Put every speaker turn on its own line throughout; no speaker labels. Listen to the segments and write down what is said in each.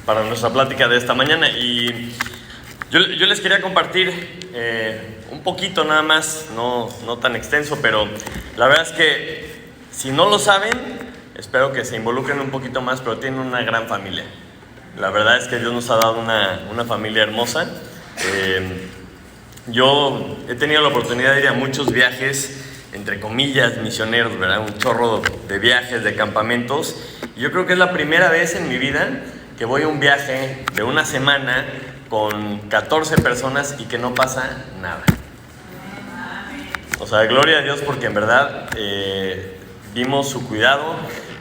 para nuestra plática de esta mañana. Y yo les quería compartir un poquito nada más, no tan extenso, pero la verdad es que si no lo saben, espero que se involucren un poquito más, pero tienen una gran familia. La verdad es que Dios nos ha dado una familia hermosa. Yo he tenido la oportunidad de ir a muchos viajes, entre comillas, misioneros, ¿verdad? Un chorro de viajes, de campamentos. Y yo creo que es la primera vez en mi vida que voy a un viaje de una semana con 14 personas y que no pasa nada. O sea, gloria a Dios, porque en verdad vimos su cuidado,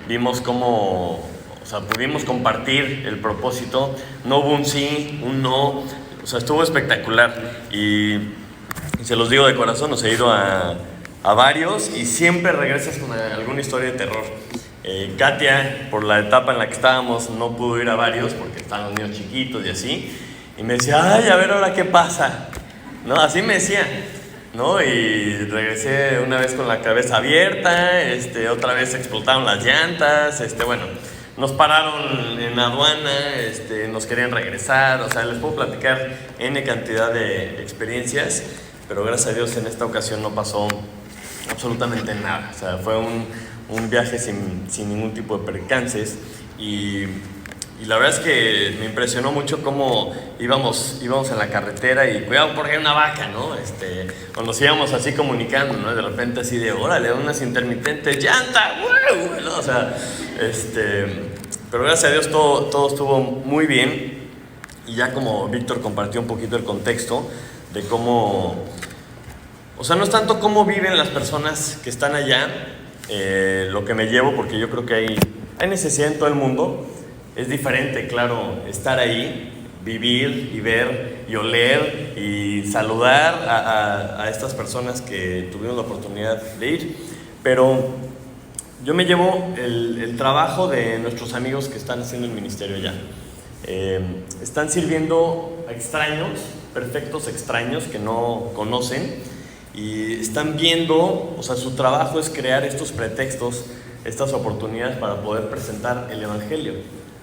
vimos cómo, o sea, pudimos compartir el propósito. No hubo un sí, un no. O sea, estuvo espectacular. Y se los digo de corazón, nos he ido a varios y siempre regresas con alguna historia de terror. Katia, por la etapa en la que estábamos, no pudo ir a varios porque estaban los niños chiquitos y así. Y me decía, ay, a ver ahora qué pasa, ¿no? Así me decía, ¿no? Y regresé una vez con la cabeza abierta, otra vez explotaron las llantas, bueno, nos pararon en aduana, nos querían regresar. O sea, les puedo platicar N cantidad de experiencias, pero gracias a Dios en esta ocasión no pasó absolutamente nada. O sea, fue un viaje sin ningún tipo de percances. Y la verdad es que me impresionó mucho cómo íbamos en la carretera y cuidado porque hay una vaca, ¿no? O nos íbamos así comunicando, ¿no? De repente así de, órale, unas intermitentes, llanta, ¡wow! ¿No? O sea, pero gracias a Dios todo estuvo muy bien. Y ya como Víctor compartió un poquito el contexto de cómo, o sea, no es tanto cómo viven las personas que están allá, lo que me llevo, porque yo creo que hay necesidad en todo el mundo. Es diferente, claro, estar ahí, vivir y ver y oler y saludar a estas personas que tuvieron la oportunidad de ir. Pero yo me llevo el trabajo de nuestros amigos que están haciendo el ministerio allá. Están sirviendo a extraños, perfectos extraños que no conocen, y están viendo, o sea, su trabajo es crear estos pretextos, estas oportunidades para poder presentar el evangelio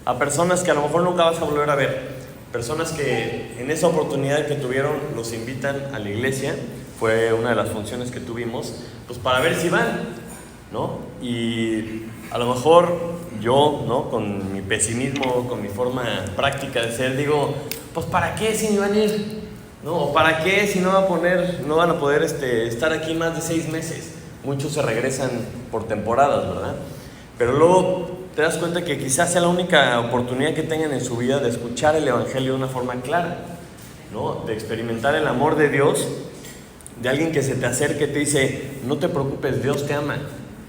a personas que a lo mejor nunca vas a volver a ver, personas que en esa oportunidad que tuvieron los invitan a la iglesia. Fue una de las funciones que tuvimos, pues para ver si van, ¿no? Y a lo mejor yo, ¿no? Con mi pesimismo, con mi forma práctica de ser, digo, pues ¿para qué si no van a ir? ¿No? ¿O para qué si no van a poder estar aquí más de 6 meses? Muchos se regresan por temporadas, ¿verdad? Pero luego te das cuenta que quizás sea la única oportunidad que tengan en su vida de escuchar el evangelio de una forma clara, ¿no? De experimentar el amor de Dios, de alguien que se te acerque y te dice, no te preocupes, Dios te ama.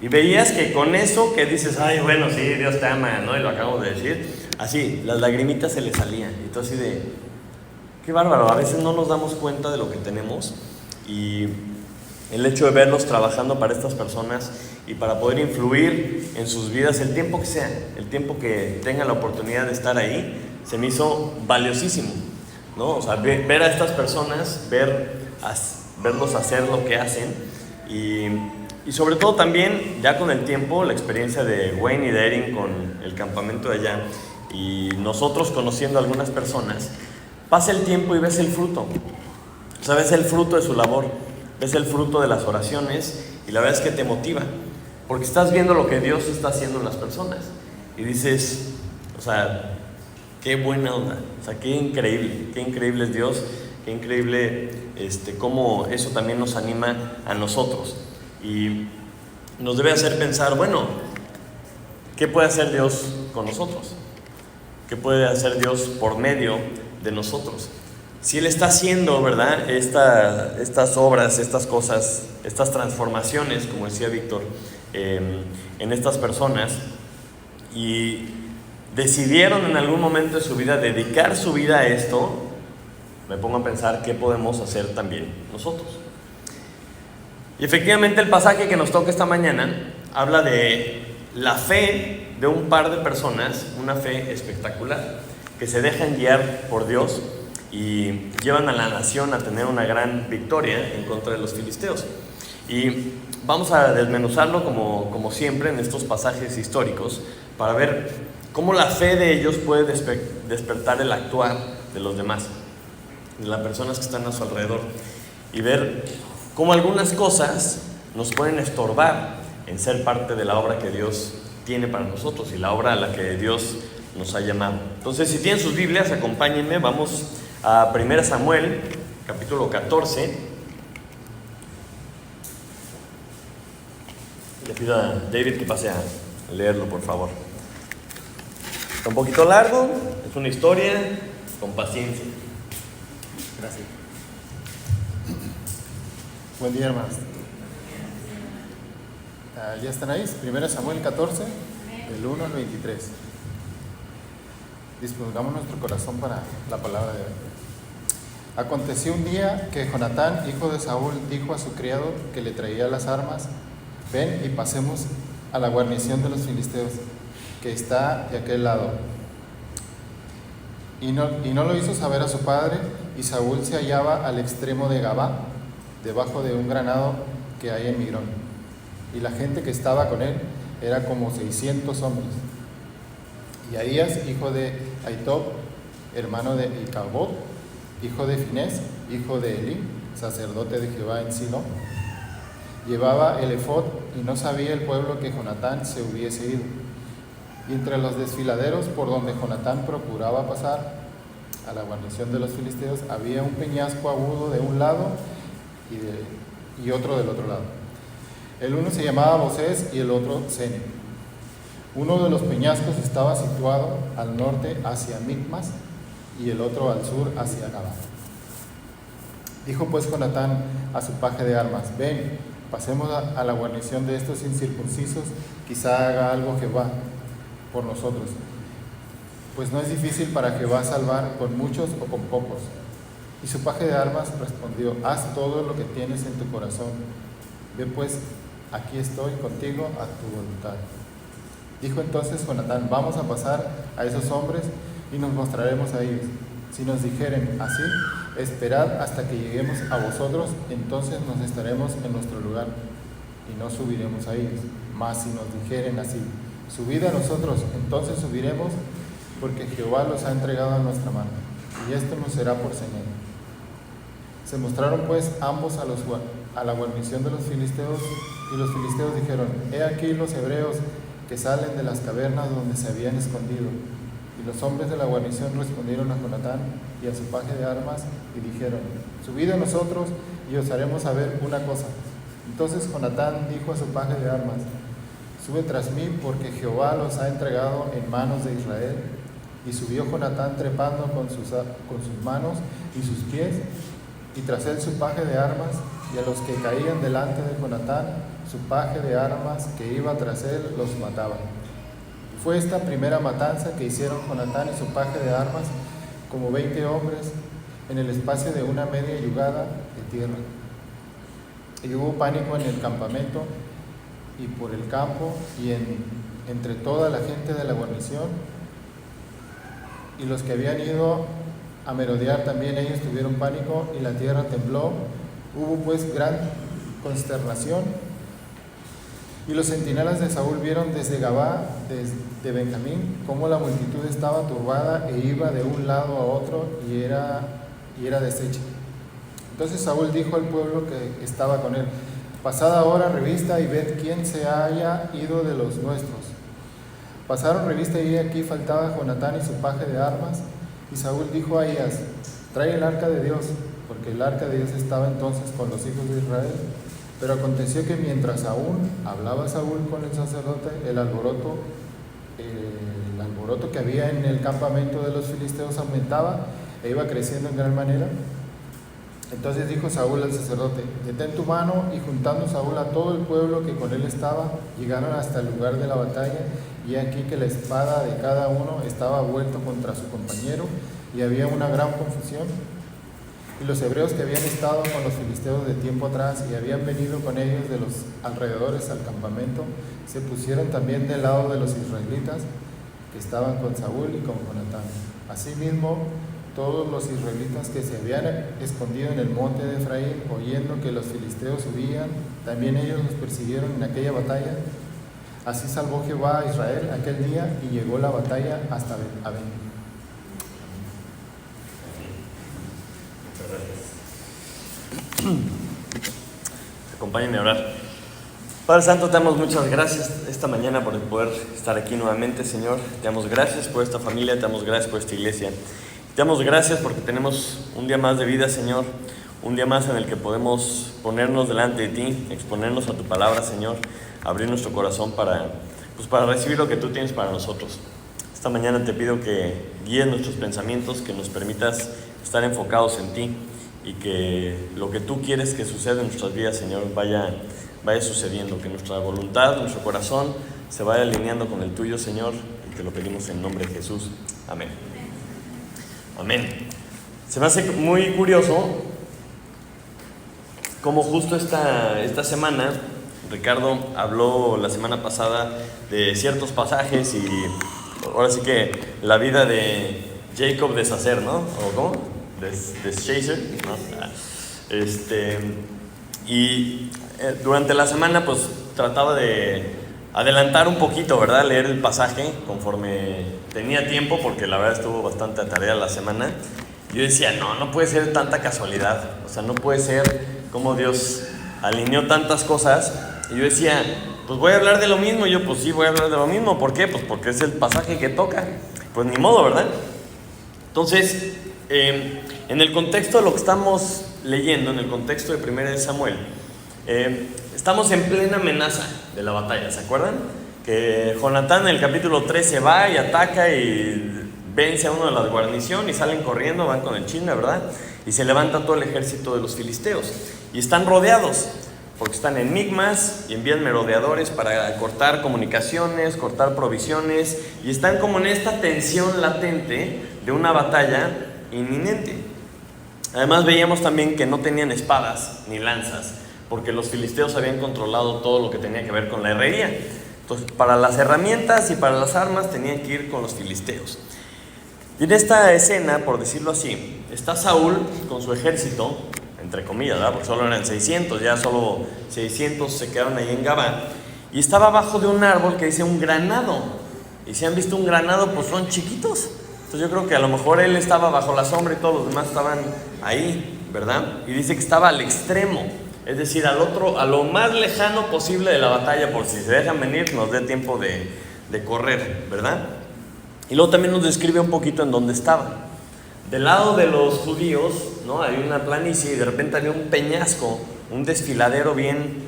Y veías que con eso que dices, ay, bueno, sí, Dios te ama, ¿no? Y lo acabo de decir, así, las lagrimitas se le salían. Y tú así de, qué bárbaro, a veces no nos damos cuenta de lo que tenemos. Y el hecho de verlos trabajando para estas personas y para poder influir en sus vidas, el tiempo que sea, el tiempo que tengan la oportunidad de estar ahí, se me hizo valiosísimo, ¿no? O sea, ver a estas personas, verlos hacer lo que hacen, y sobre todo también, ya con el tiempo, la experiencia de Wayne y de Erin con el campamento de allá, y nosotros conociendo a algunas personas, pasa el tiempo y ves el fruto. O sea, ves el fruto de su labor, ves el fruto de las oraciones, y la verdad es que te motiva, porque estás viendo lo que Dios está haciendo en las personas, y dices, o sea, qué buena onda, o sea, qué increíble es Dios, qué increíble cómo eso también nos anima a nosotros, y nos debe hacer pensar, bueno, ¿qué puede hacer Dios con nosotros? ¿Qué puede hacer Dios por medio de nosotros? Si Él está haciendo, ¿verdad?, estas obras, estas cosas, estas transformaciones, como decía Víctor, en estas personas, y decidieron en algún momento de su vida dedicar su vida a esto, me pongo a pensar qué podemos hacer también nosotros. Y efectivamente el pasaje que nos toca esta mañana habla de la fe de un par de personas, una fe espectacular, que se dejan guiar por Dios y llevan a la nación a tener una gran victoria en contra de los filisteos. Y vamos a desmenuzarlo como siempre en estos pasajes históricos para ver cómo la fe de ellos puede despertar el actuar de los demás, de las personas que están a su alrededor, y ver cómo algunas cosas nos pueden estorbar en ser parte de la obra que Dios tiene para nosotros y la obra a la que Dios nos ha llamado. Entonces, si tienen sus Biblias, acompáñenme, vamos a 1 Samuel, capítulo 14. Le pido a David que pase a leerlo, por favor. Está un poquito largo, es una historia, con paciencia.
Gracias. Buen día, hermanos. ¿Ya están ahí? 1 Samuel 14, del 1 al 23. Dispongamos nuestro corazón para la palabra de hoy. Aconteció un día que Jonatán, hijo de Saúl, dijo a su criado que le traía las armas: ven y pasemos a la guarnición de los filisteos, que está de aquel lado. Y no lo hizo saber a su padre, y Saúl se hallaba al extremo de Gabá, debajo de un granado que hay en Migrón. Y la gente que estaba con él era como 600 hombres. Y Ahías, hijo de Ahitob, hermano de Icabod, hijo de Finés, hijo de Elí, sacerdote de Jehová en Silo, llevaba el efod, y no sabía el pueblo que Jonatán se hubiese ido. Y entre los desfiladeros por donde Jonatán procuraba pasar a la guarnición de los filisteos, había un peñasco agudo de un lado y otro del otro lado. El uno se llamaba Bosés y el otro Sene. Uno de los peñascos estaba situado al norte hacia Micmas y el otro al sur hacia Gabá. Dijo pues Jonatán a su paje de armas: ven, pasemos a la guarnición de estos incircuncisos, quizá haga algo Jehová por nosotros, pues no es difícil para Jehová salvar con muchos o con pocos. Y su paje de armas respondió: haz todo lo que tienes en tu corazón. Ve pues, aquí estoy contigo a tu voluntad. Dijo entonces Jonatán: vamos a pasar a esos hombres y nos mostraremos a ellos. Si nos dijeren así: esperad hasta que lleguemos a vosotros, entonces nos estaremos en nuestro lugar y no subiremos a ellos. Mas si nos dijeren así: subid a nosotros, entonces subiremos, porque Jehová los ha entregado a nuestra mano, y esto nos será por señal. Se mostraron pues ambos a la guarnición de los filisteos, y los filisteos dijeron: he aquí los hebreos que salen de las cavernas donde se habían escondido. Y los hombres de la guarnición respondieron a Jonatán y a su paje de armas y dijeron: subid a nosotros y os haremos saber una cosa. Entonces Jonatán dijo a su paje de armas: sube tras mí, porque Jehová los ha entregado en manos de Israel. Y subió Jonatán trepando con sus manos y sus pies, y tras él su paje de armas, y a los que caían delante de Jonatán, su paje de armas que iba tras él los mataba. Fue esta primera matanza que hicieron Jonatán y su paje de armas, como 20 hombres, en el espacio de una media yugada de tierra. Y hubo pánico en el campamento y por el campo y entre toda la gente de la guarnición, y los que habían ido a merodear también ellos tuvieron pánico, y la tierra tembló. Hubo pues gran consternación, y los centinelas de Saúl vieron desde Gabá, desde Benjamín, cómo la multitud estaba turbada e iba de un lado a otro y era deshecha. Entonces Saúl dijo al pueblo que estaba con él: pasad ahora revista y ved quién se haya ido de los nuestros. Pasaron revista y aquí faltaba Jonatán y su paje de armas. Y Saúl dijo a Ahías: trae el arca de Dios, porque el arca de Dios estaba entonces con los hijos de Israel. Pero aconteció que mientras aún hablaba Saúl con el sacerdote, el alboroto que había en el campamento de los filisteos aumentaba e iba creciendo en gran manera. Entonces dijo Saúl al sacerdote: detén tu mano. Y juntando Saúl a todo el pueblo que con él estaba, llegaron hasta el lugar de la batalla, y aquí que la espada de cada uno estaba vuelto contra su compañero, y había una gran confusión. Y los hebreos que habían estado con los filisteos de tiempo atrás y habían venido con ellos de los alrededores al campamento, se pusieron también del lado de los israelitas que estaban con Saúl y con Jonatán. Asimismo, todos los israelitas que se habían escondido en el monte de Efraín, oyendo que los filisteos subían, también ellos los persiguieron en aquella batalla. Así salvó Jehová a Israel aquel día y llegó la batalla hasta Abén.
Acompáñenme a orar. Padre Santo, te damos muchas gracias esta mañana por el poder estar aquí nuevamente, Señor. Te damos gracias por esta familia, te damos gracias por esta iglesia. Te damos gracias porque tenemos un día más de vida, Señor. Un día más en el que podemos ponernos delante de ti, exponernos a tu palabra, Señor. Abrir nuestro corazón para recibir lo que tú tienes para nosotros. Esta mañana te pido que guíes nuestros pensamientos, que nos permitas estar enfocados en ti y que lo que tú quieres que suceda en nuestras vidas, Señor, vaya sucediendo, que nuestra voluntad, nuestro corazón se vaya alineando con el tuyo, Señor, y te lo pedimos en nombre de Jesús. Amén. Amén. Se me hace muy curioso cómo justo esta semana Ricardo habló la semana pasada de ciertos pasajes y ahora sí que la vida de Jacob de Sacer, ¿no? ¿O cómo? De Chaser, ¿no? Y durante la semana pues trataba de adelantar un poquito, ¿verdad? Leer el pasaje conforme tenía tiempo, porque la verdad estuvo bastante tarea la semana. Yo decía, no puede ser tanta casualidad, o sea, no puede ser como Dios alineó tantas cosas. Y yo decía, pues voy a hablar de lo mismo. Y yo, pues sí, voy a hablar de lo mismo. ¿Por qué? Pues porque es el pasaje que toca. Pues ni modo, ¿verdad? Entonces, en el contexto de lo que estamos leyendo, en el contexto de 1 de Samuel, estamos en plena amenaza de la batalla, ¿se acuerdan? Que Jonatán en el capítulo 13 va y ataca y vence a uno de las guarniciones y salen corriendo, van con el chisme, ¿verdad? Y se levanta todo el ejército de los filisteos y están rodeados, porque están en Micmas y envían merodeadores para cortar comunicaciones, cortar provisiones, y están como en esta tensión latente de una batalla inminente. Además veíamos también que no tenían espadas ni lanzas, porque los filisteos habían controlado todo lo que tenía que ver con la herrería. Entonces, para las herramientas y para las armas tenían que ir con los filisteos. Y en esta escena, por decirlo así, está Saúl con su ejército, entre comillas, ¿verdad? Porque solo eran 600, ya solo 600 se quedaron ahí en Gabá, y estaba abajo de un árbol que dice un granado, y si han visto un granado, pues son chiquitos. Entonces yo creo que a lo mejor él estaba bajo la sombra y todos los demás estaban ahí, ¿verdad? Y dice que estaba al extremo, es decir, a lo más lejano posible de la batalla, por si se dejan venir, nos dé tiempo de correr, ¿verdad? Y luego también nos describe un poquito en dónde estaba. Del lado de los judíos, ¿no? Hay una planicie y de repente había un peñasco, un desfiladero bien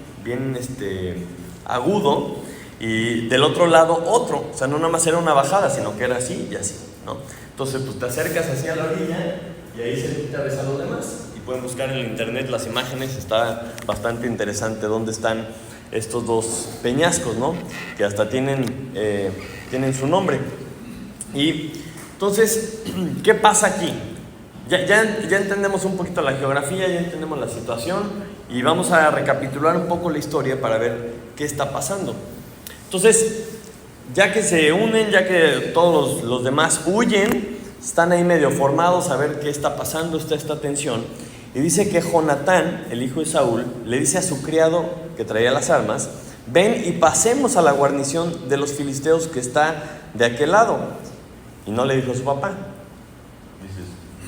agudo, y del otro lado otro, o sea, no nada más era una bajada, sino que era así y así, ¿no? Entonces pues te acercas hacia la orilla y ahí cerquita ves a los demás, y pueden buscar en el internet las imágenes, está bastante interesante dónde están estos dos peñascos, ¿no? Que hasta tienen su nombre. Y entonces, ¿qué pasa aquí? Ya entendemos un poquito la geografía, ya entendemos la situación, y vamos a recapitular un poco la historia para ver qué está pasando. Entonces, ya que se unen, ya que todos los demás huyen, están ahí medio formados a ver qué está pasando, está esta tensión, y dice que Jonatán, el hijo de Saúl, le dice a su criado que traía las armas: ven y pasemos a la guarnición de los filisteos que está de aquel lado. Y no le dijo a su papá. Dices,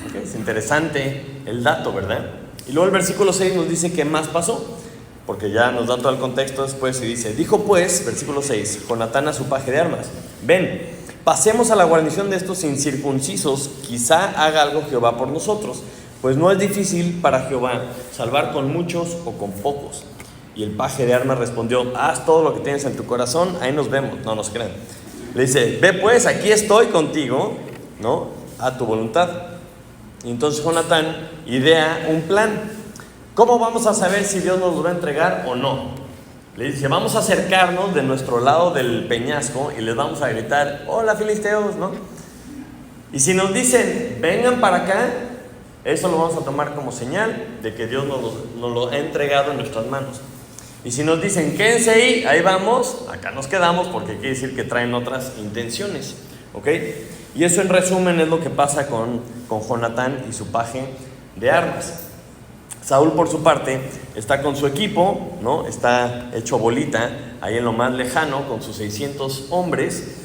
okay, es interesante el dato, ¿verdad? Y luego el versículo 6 nos dice qué más pasó, porque ya nos da todo el contexto después y dice: dijo pues, versículo 6, Jonatán a su paje de armas: ven, pasemos a la guarnición de estos incircuncisos, quizá haga algo Jehová por nosotros, pues no es difícil para Jehová salvar con muchos o con pocos. Y el paje de armas respondió: haz todo lo que tienes en tu corazón, ahí nos vemos. No nos crean. Le dice: ve pues, aquí estoy contigo, ¿no? A tu voluntad. Y entonces Jonatán idea un plan. ¿Cómo vamos a saber si Dios nos lo va a entregar o no? Le dice: vamos a acercarnos de nuestro lado del peñasco y les vamos a gritar: hola filisteos, ¿no? Y si nos dicen: vengan para acá, eso lo vamos a tomar como señal de que Dios nos lo ha entregado en nuestras manos. Y si nos dicen: quédense ahí vamos, acá nos quedamos, porque quiere decir que traen otras intenciones, ¿ok? Y eso en resumen es lo que pasa con Jonatán y su paje de armas. Saúl, por su parte, está con su equipo, ¿no? Está hecho bolita ahí en lo más lejano con sus 600 hombres,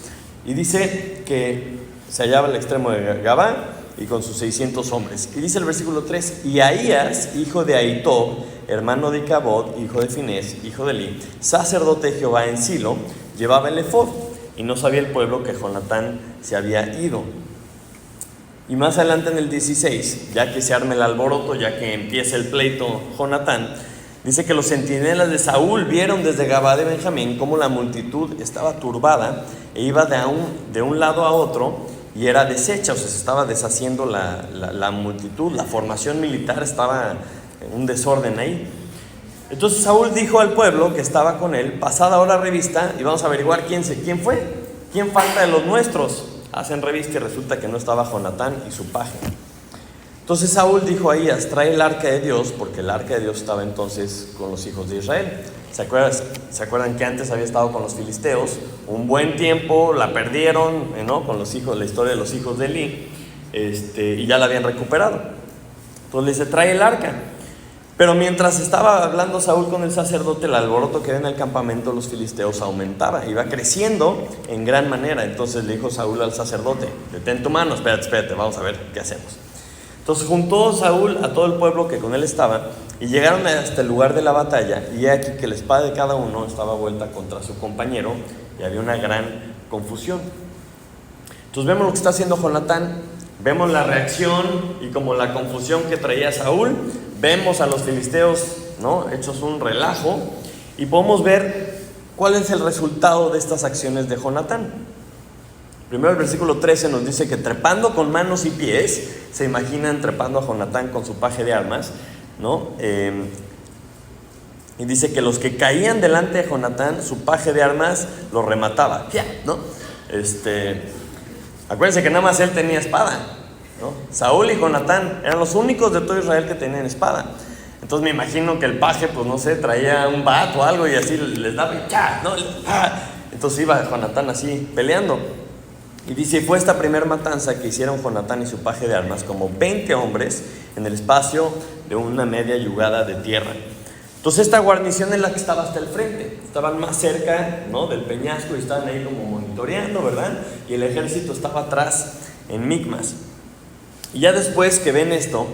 y dice que se hallaba al extremo de Gabá y con sus 600 hombres. Y dice el versículo 3: y Ahías, hijo de Ahitob, hermano de Icabod, hijo de Finés, hijo de Eli, sacerdote de Jehová en Silo, llevaba el efod, y no sabía el pueblo que Jonatán se había ido. Y más adelante en el 16, ya que se arma el alboroto, ya que empieza el pleito Jonatán, dice que los centinelas de Saúl vieron desde Gabá de Benjamín cómo la multitud estaba turbada e iba de un lado a otro, y era deshecha, o sea, se estaba deshaciendo la multitud, la formación militar estaba en un desorden ahí. Entonces Saúl dijo al pueblo que estaba con él: pasad ahora revista y vamos a averiguar quién fue, quién falta de los nuestros. Hacen revista y resulta que no estaba Jonatán y su paje. Entonces Saúl dijo a Ahías: trae el arca de Dios, porque el arca de Dios estaba entonces con los hijos de Israel. ¿Se acuerdan que antes había estado con los filisteos? Un buen tiempo, la perdieron, ¿no? Con los hijos, la historia de los hijos de Eli, y ya la habían recuperado. Entonces le dice: trae el arca. Pero mientras estaba hablando Saúl con el sacerdote, el alboroto que había en el campamento de los filisteos aumentaba, iba creciendo en gran manera. Entonces le dijo Saúl al sacerdote: detén tu mano, espérate, vamos a ver qué hacemos. Entonces juntó Saúl a todo el pueblo que con él estaba, y llegaron hasta el lugar de la batalla, y he aquí que la espada de cada uno estaba vuelta contra su compañero, y había una gran confusión. Entonces vemos lo que está haciendo Jonatán, vemos la reacción y como la confusión que traía Saúl, vemos a los filisteos, ¿no?, hechos un relajo, y podemos ver cuál es el resultado de estas acciones de Jonatán. Primero el versículo 13 nos dice que trepando con manos y pies, se imaginan trepando a Jonatán con su paje de armas, ¿no? Y dice que los que caían delante de Jonatán, su paje de armas los remataba, ¿no? Acuérdense que nada más él tenía espada, ¿no? Saúl y Jonatán eran los únicos de todo Israel que tenían espada. Entonces me imagino que el paje, pues no sé, traía un bat o algo y así les daba y ¿no? Entonces iba Jonatán así peleando. Y dice: fue esta primera matanza que hicieron Jonatán y su paje de armas, como 20 hombres en el espacio de una media yugada de tierra. Entonces esta guarnición es la que estaba hasta el frente, estaban más cerca, ¿no?, del peñasco, y estaban ahí como monitoreando, ¿verdad? Y el ejército estaba atrás en Micmas. Y ya después que ven esto,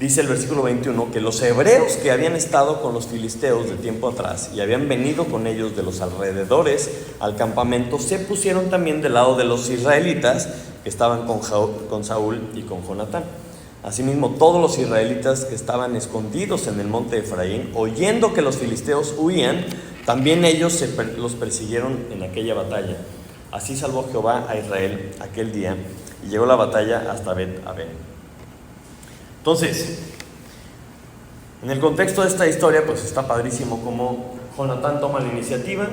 dice el versículo 21, que los hebreos que habían estado con los filisteos de tiempo atrás y habían venido con ellos de los alrededores al campamento, se pusieron también del lado de los israelitas que estaban con Saúl y con Jonatán. Asimismo, todos los israelitas que estaban escondidos en el monte de Efraín, oyendo que los filisteos huían, también ellos los persiguieron en aquella batalla. Así salvó Jehová a Israel aquel día, y llegó la batalla hasta Bet-Aven. Entonces, en el contexto de esta historia, pues está padrísimo cómo Jonatán toma la iniciativa,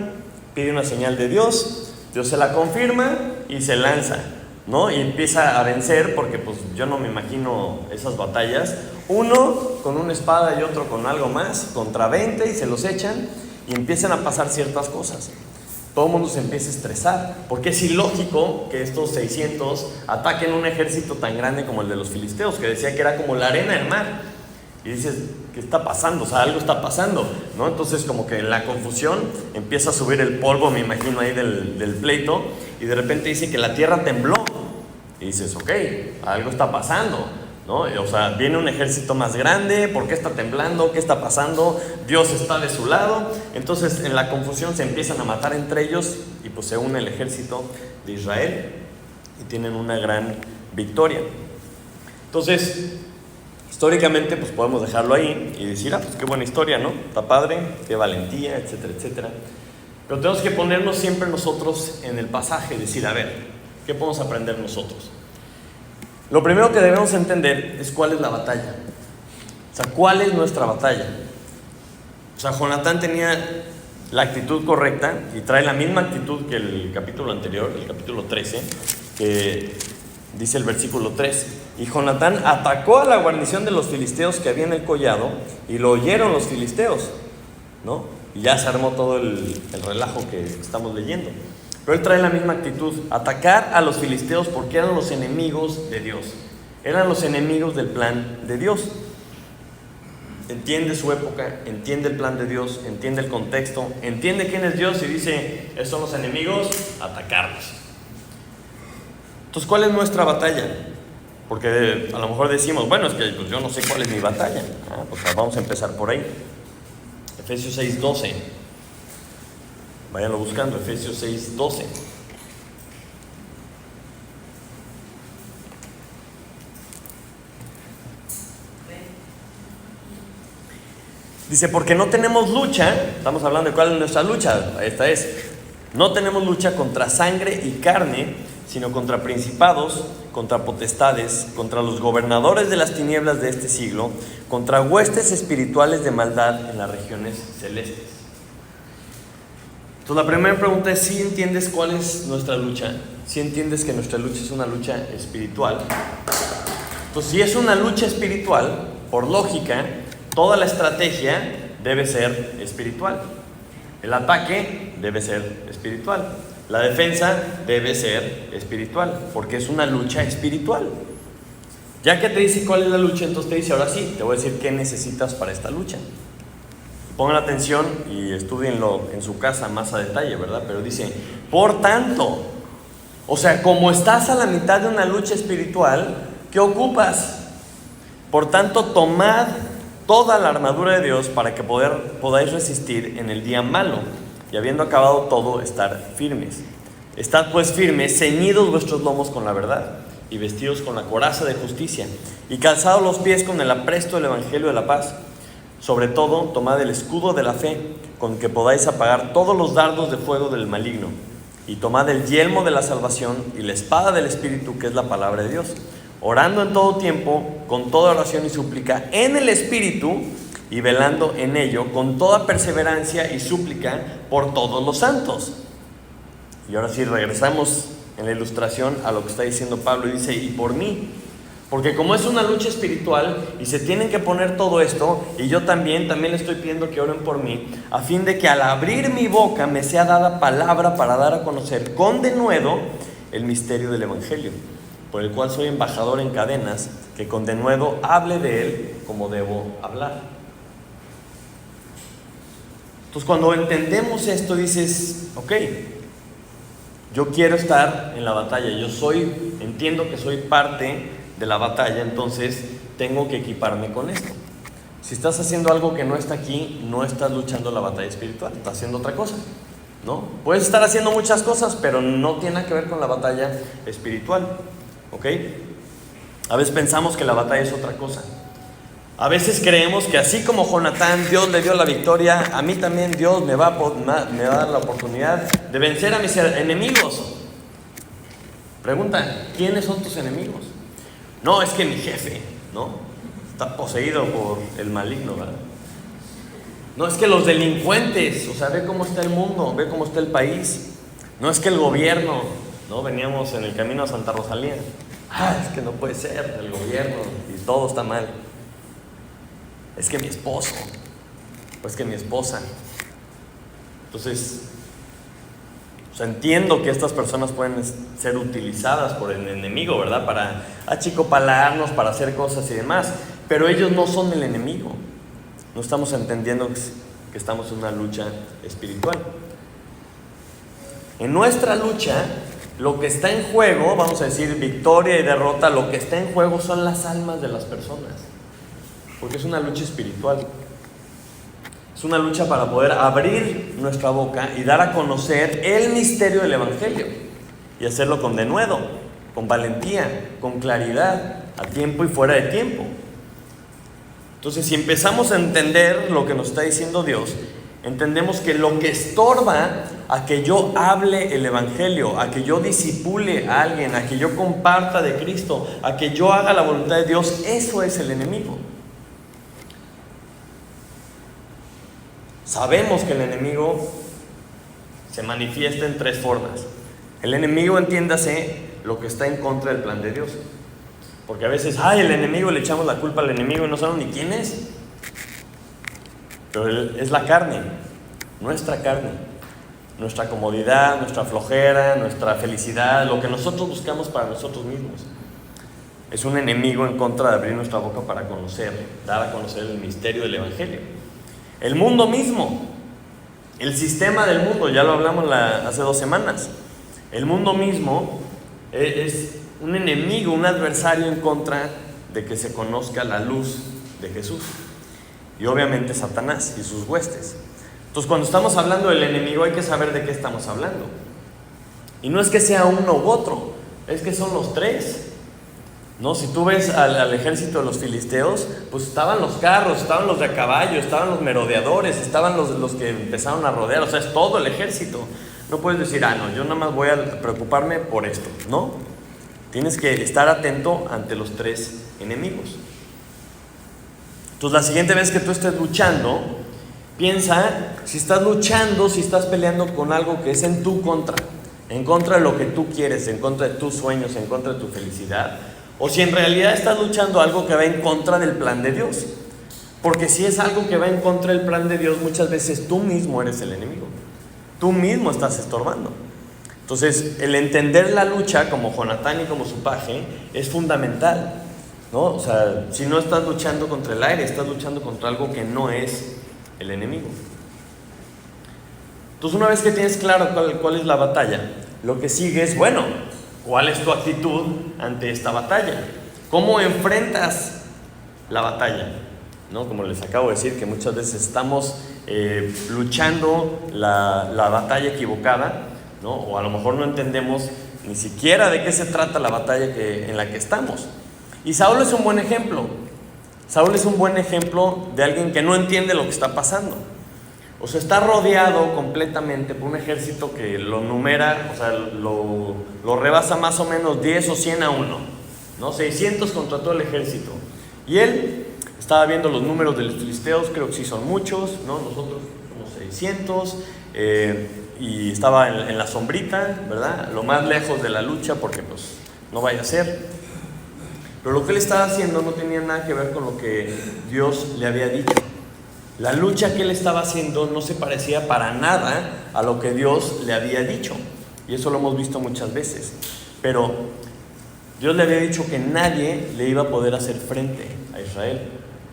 pide una señal de Dios, Dios se la confirma y se lanza, ¿no? Y empieza a vencer, porque pues yo no me imagino esas batallas, uno con una espada y otro con algo más, contra 20, y se los echan y empiezan a pasar ciertas cosas. Todo el mundo se empieza a estresar, porque es ilógico que estos 600 ataquen un ejército tan grande como el de los filisteos, que decía que era como la arena del mar. Y dices: ¿qué está pasando? O sea, algo está pasando, ¿no? Entonces como que la confusión empieza a subir el polvo, me imagino ahí del pleito, y de repente dice que la tierra tembló. Y dices: ok, algo está pasando, ¿no? O sea, viene un ejército más grande, ¿por qué está temblando? ¿Qué está pasando? Dios está de su lado. Entonces en la confusión se empiezan a matar entre ellos, y pues se une el ejército de Israel y tienen una gran victoria. Entonces, históricamente pues podemos dejarlo ahí y decir: pues qué buena historia, ¿no? Está padre, qué valentía, etcétera, etcétera. Pero tenemos que ponernos siempre nosotros en el pasaje y decir: a ver, ¿qué podemos aprender nosotros? Lo primero que debemos entender es cuál es la batalla. O sea, ¿cuál es nuestra batalla? O sea, Jonatán tenía la actitud correcta y trae la misma actitud que el capítulo anterior, el capítulo 13, que dice el versículo 3: y Jonatán atacó a la guarnición de los filisteos que había en el collado, y lo oyeron los filisteos, ¿no? Y ya se armó todo el relajo que estamos leyendo. Pero él trae la misma actitud: atacar a los filisteos, porque eran los enemigos de Dios, eran los enemigos del plan de Dios. entiende su época, entiende el plan de Dios, entiende el contexto, entiende quién es Dios y dice, estos son los enemigos, atacarlos. Entonces, ¿cuál es nuestra batalla? Porque a lo mejor decimos, bueno, es que pues, yo no sé cuál es mi batalla. Pues vamos a empezar por ahí. Efesios 6:12. Váyanlo buscando, Efesios 6:12. Dice, porque no tenemos lucha, estamos hablando de cuál es nuestra lucha, esta es, no tenemos lucha contra sangre y carne, sino contra principados, contra potestades, contra los gobernadores de las tinieblas de este siglo, contra huestes espirituales de maldad en las regiones celestes. Entonces la primera pregunta es, ¿sí entiendes cuál es nuestra lucha? ¿Sí entiendes que nuestra lucha es una lucha espiritual? Entonces, si es una lucha espiritual, por lógica, toda la estrategia debe ser espiritual. El ataque debe ser espiritual. La defensa debe ser espiritual, porque es una lucha espiritual. Ya que te dice cuál es la lucha, entonces te dice, ahora sí, te voy a decir qué necesitas para esta lucha. Pongan atención y estudienlo en su casa más a detalle, ¿verdad? Pero dice, por tanto, o sea, como estás a la mitad de una lucha espiritual, ¿qué ocupas? Por tanto, tomad toda la armadura de Dios para que podáis resistir en el día malo, y habiendo acabado todo, estar firmes. Estad pues firmes, ceñidos vuestros lomos con la verdad, y vestidos con la coraza de justicia, y calzados los pies con el apresto del evangelio de la paz. Sobre todo, tomad el escudo de la fe, con que podáis apagar todos los dardos de fuego del maligno, y tomad el yelmo de la salvación y la espada del Espíritu, que es la palabra de Dios, orando en todo tiempo, con toda oración y súplica, en el Espíritu, y velando en ello, con toda perseverancia y súplica, por todos los santos. Y ahora sí, regresamos en la ilustración a lo que está diciendo Pablo, y dice, y por mí, porque como es una lucha espiritual, y se tienen que poner todo esto, y yo también le estoy pidiendo que oren por mí, a fin de que al abrir mi boca me sea dada palabra para dar a conocer con denuedo el misterio del Evangelio, por el cual soy embajador en cadenas, que con denuedo hable de él como debo hablar. Entonces, cuando entendemos esto, dices, ok, yo quiero estar en la batalla, entiendo que soy parte de la batalla, entonces tengo que equiparme con esto. Si estás haciendo algo que no está aquí, no estás luchando la batalla espiritual, estás haciendo otra cosa, ¿no? Puedes estar haciendo muchas cosas, pero no tiene nada que ver con la batalla espiritual, ¿ok? A veces pensamos que la batalla es otra cosa. A veces creemos que así como Jonatán, Dios le dio la victoria, a mí también Dios me va a dar la oportunidad de vencer a mis enemigos. Pregunta, ¿quiénes son tus enemigos? No, es que mi jefe, ¿no? Está poseído por el maligno, ¿verdad? No, es que los delincuentes, o sea, ve cómo está el mundo, ve cómo está el país. No, es que el gobierno, ¿no? Veníamos en el camino a Santa Rosalía. Es que no puede ser, el gobierno, y todo está mal. Es que mi esposo, o es que mi esposa. Entonces, entiendo que estas personas pueden ser utilizadas por el enemigo, ¿verdad? Para achicopalarnos, para hacer cosas y demás. Pero ellos no son el enemigo. No estamos entendiendo que estamos en una lucha espiritual. En nuestra lucha, lo que está en juego, vamos a decir victoria y derrota, lo que está en juego son las almas de las personas. Porque es una lucha espiritual. Es una lucha para poder abrir nuestra boca y dar a conocer el misterio del Evangelio. Y hacerlo con denuedo, con valentía, con claridad, a tiempo y fuera de tiempo. Entonces, si empezamos a entender lo que nos está diciendo Dios, entendemos que lo que estorba a que yo hable el Evangelio, a que yo disipule a alguien, a que yo comparta de Cristo, a que yo haga la voluntad de Dios, eso es el enemigo. Sabemos que el enemigo se manifiesta en tres formas. El enemigo, entiéndase, lo que está en contra del plan de Dios. Porque a veces, el enemigo, le echamos la culpa al enemigo y no sabemos ni quién es. Pero es la carne, nuestra carne, nuestra comodidad, nuestra flojera, nuestra felicidad, lo que nosotros buscamos para nosotros mismos. Es un enemigo en contra de abrir nuestra boca para conocer, dar a conocer el misterio del Evangelio. El mundo mismo, el sistema del mundo, ya lo hablamos hace 2 semanas. El mundo mismo es un enemigo, un adversario en contra de que se conozca la luz de Jesús. Y obviamente Satanás y sus huestes. Entonces, cuando estamos hablando del enemigo, hay que saber de qué estamos hablando. Y no es que sea uno u otro, es que son los 3. ¿No? Si tú ves al ejército de los filisteos, pues estaban los carros, estaban los de a caballo, estaban los merodeadores, estaban los que empezaron a rodear, o sea, es todo el ejército. No puedes decir, no, yo nada más voy a preocuparme por esto, ¿no? Tienes que estar atento ante los 3 enemigos. Entonces, la siguiente vez que tú estés luchando, piensa si estás luchando, si estás peleando con algo que es en tu contra, en contra de lo que tú quieres, en contra de tus sueños, en contra de tu felicidad, o si en realidad estás luchando algo que va en contra del plan de Dios. Porque si es algo que va en contra del plan de Dios, muchas veces tú mismo eres el enemigo. Tú mismo estás estorbando. Entonces, el entender la lucha como Jonatán y como su paje es fundamental, ¿no? O sea, si no estás luchando contra el aire, estás luchando contra algo que no es el enemigo. Entonces, una vez que tienes claro cuál es la batalla, lo que sigue es, bueno, ¿cuál es tu actitud ante esta batalla? ¿Cómo enfrentas la batalla? ¿No? Como les acabo de decir, que muchas veces estamos luchando la batalla equivocada, ¿no? O a lo mejor no entendemos ni siquiera de qué se trata la batalla en la que estamos. Y Saúl es un buen ejemplo. Saúl es un buen ejemplo de alguien que no entiende lo que está pasando. O sea, está rodeado completamente por un ejército que lo numera, o sea, lo rebasa más o menos 10 o 100 a 1, ¿no? 600 contra todo el ejército. Y él estaba viendo los números de los filisteos, creo que sí son muchos, ¿no? Nosotros somos 600, y estaba en la sombrita, ¿verdad? Lo más lejos de la lucha, porque pues no vaya a ser. Pero lo que él estaba haciendo no tenía nada que ver con lo que Dios le había dicho. La lucha que él estaba haciendo no se parecía para nada a lo que Dios le había dicho. Y eso lo hemos visto muchas veces. Pero Dios le había dicho que nadie le iba a poder hacer frente a Israel,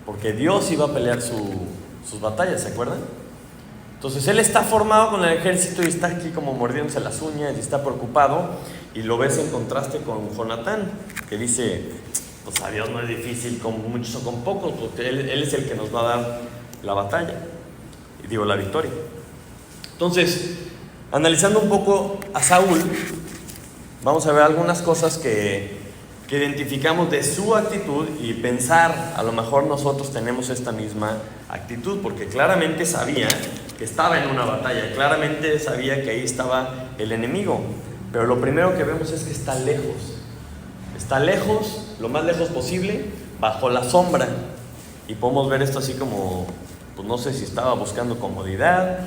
porque Dios iba a pelear sus batallas, ¿se acuerdan? Entonces él está formado con el ejército y está aquí como mordiéndose las uñas y está preocupado. Y lo ves en contraste con Jonatán, que dice, pues a Dios no es difícil con muchos o con pocos, porque él es el que nos va a dar la batalla, y digo la victoria. Entonces, analizando un poco a Saúl, vamos a ver algunas cosas que identificamos de su actitud y pensar, a lo mejor nosotros tenemos esta misma actitud, porque claramente sabía que estaba en una batalla, claramente sabía que ahí estaba el enemigo, pero lo primero que vemos es que está lejos, lo más lejos posible, bajo la sombra, y podemos ver esto así como, pues no sé si estaba buscando comodidad,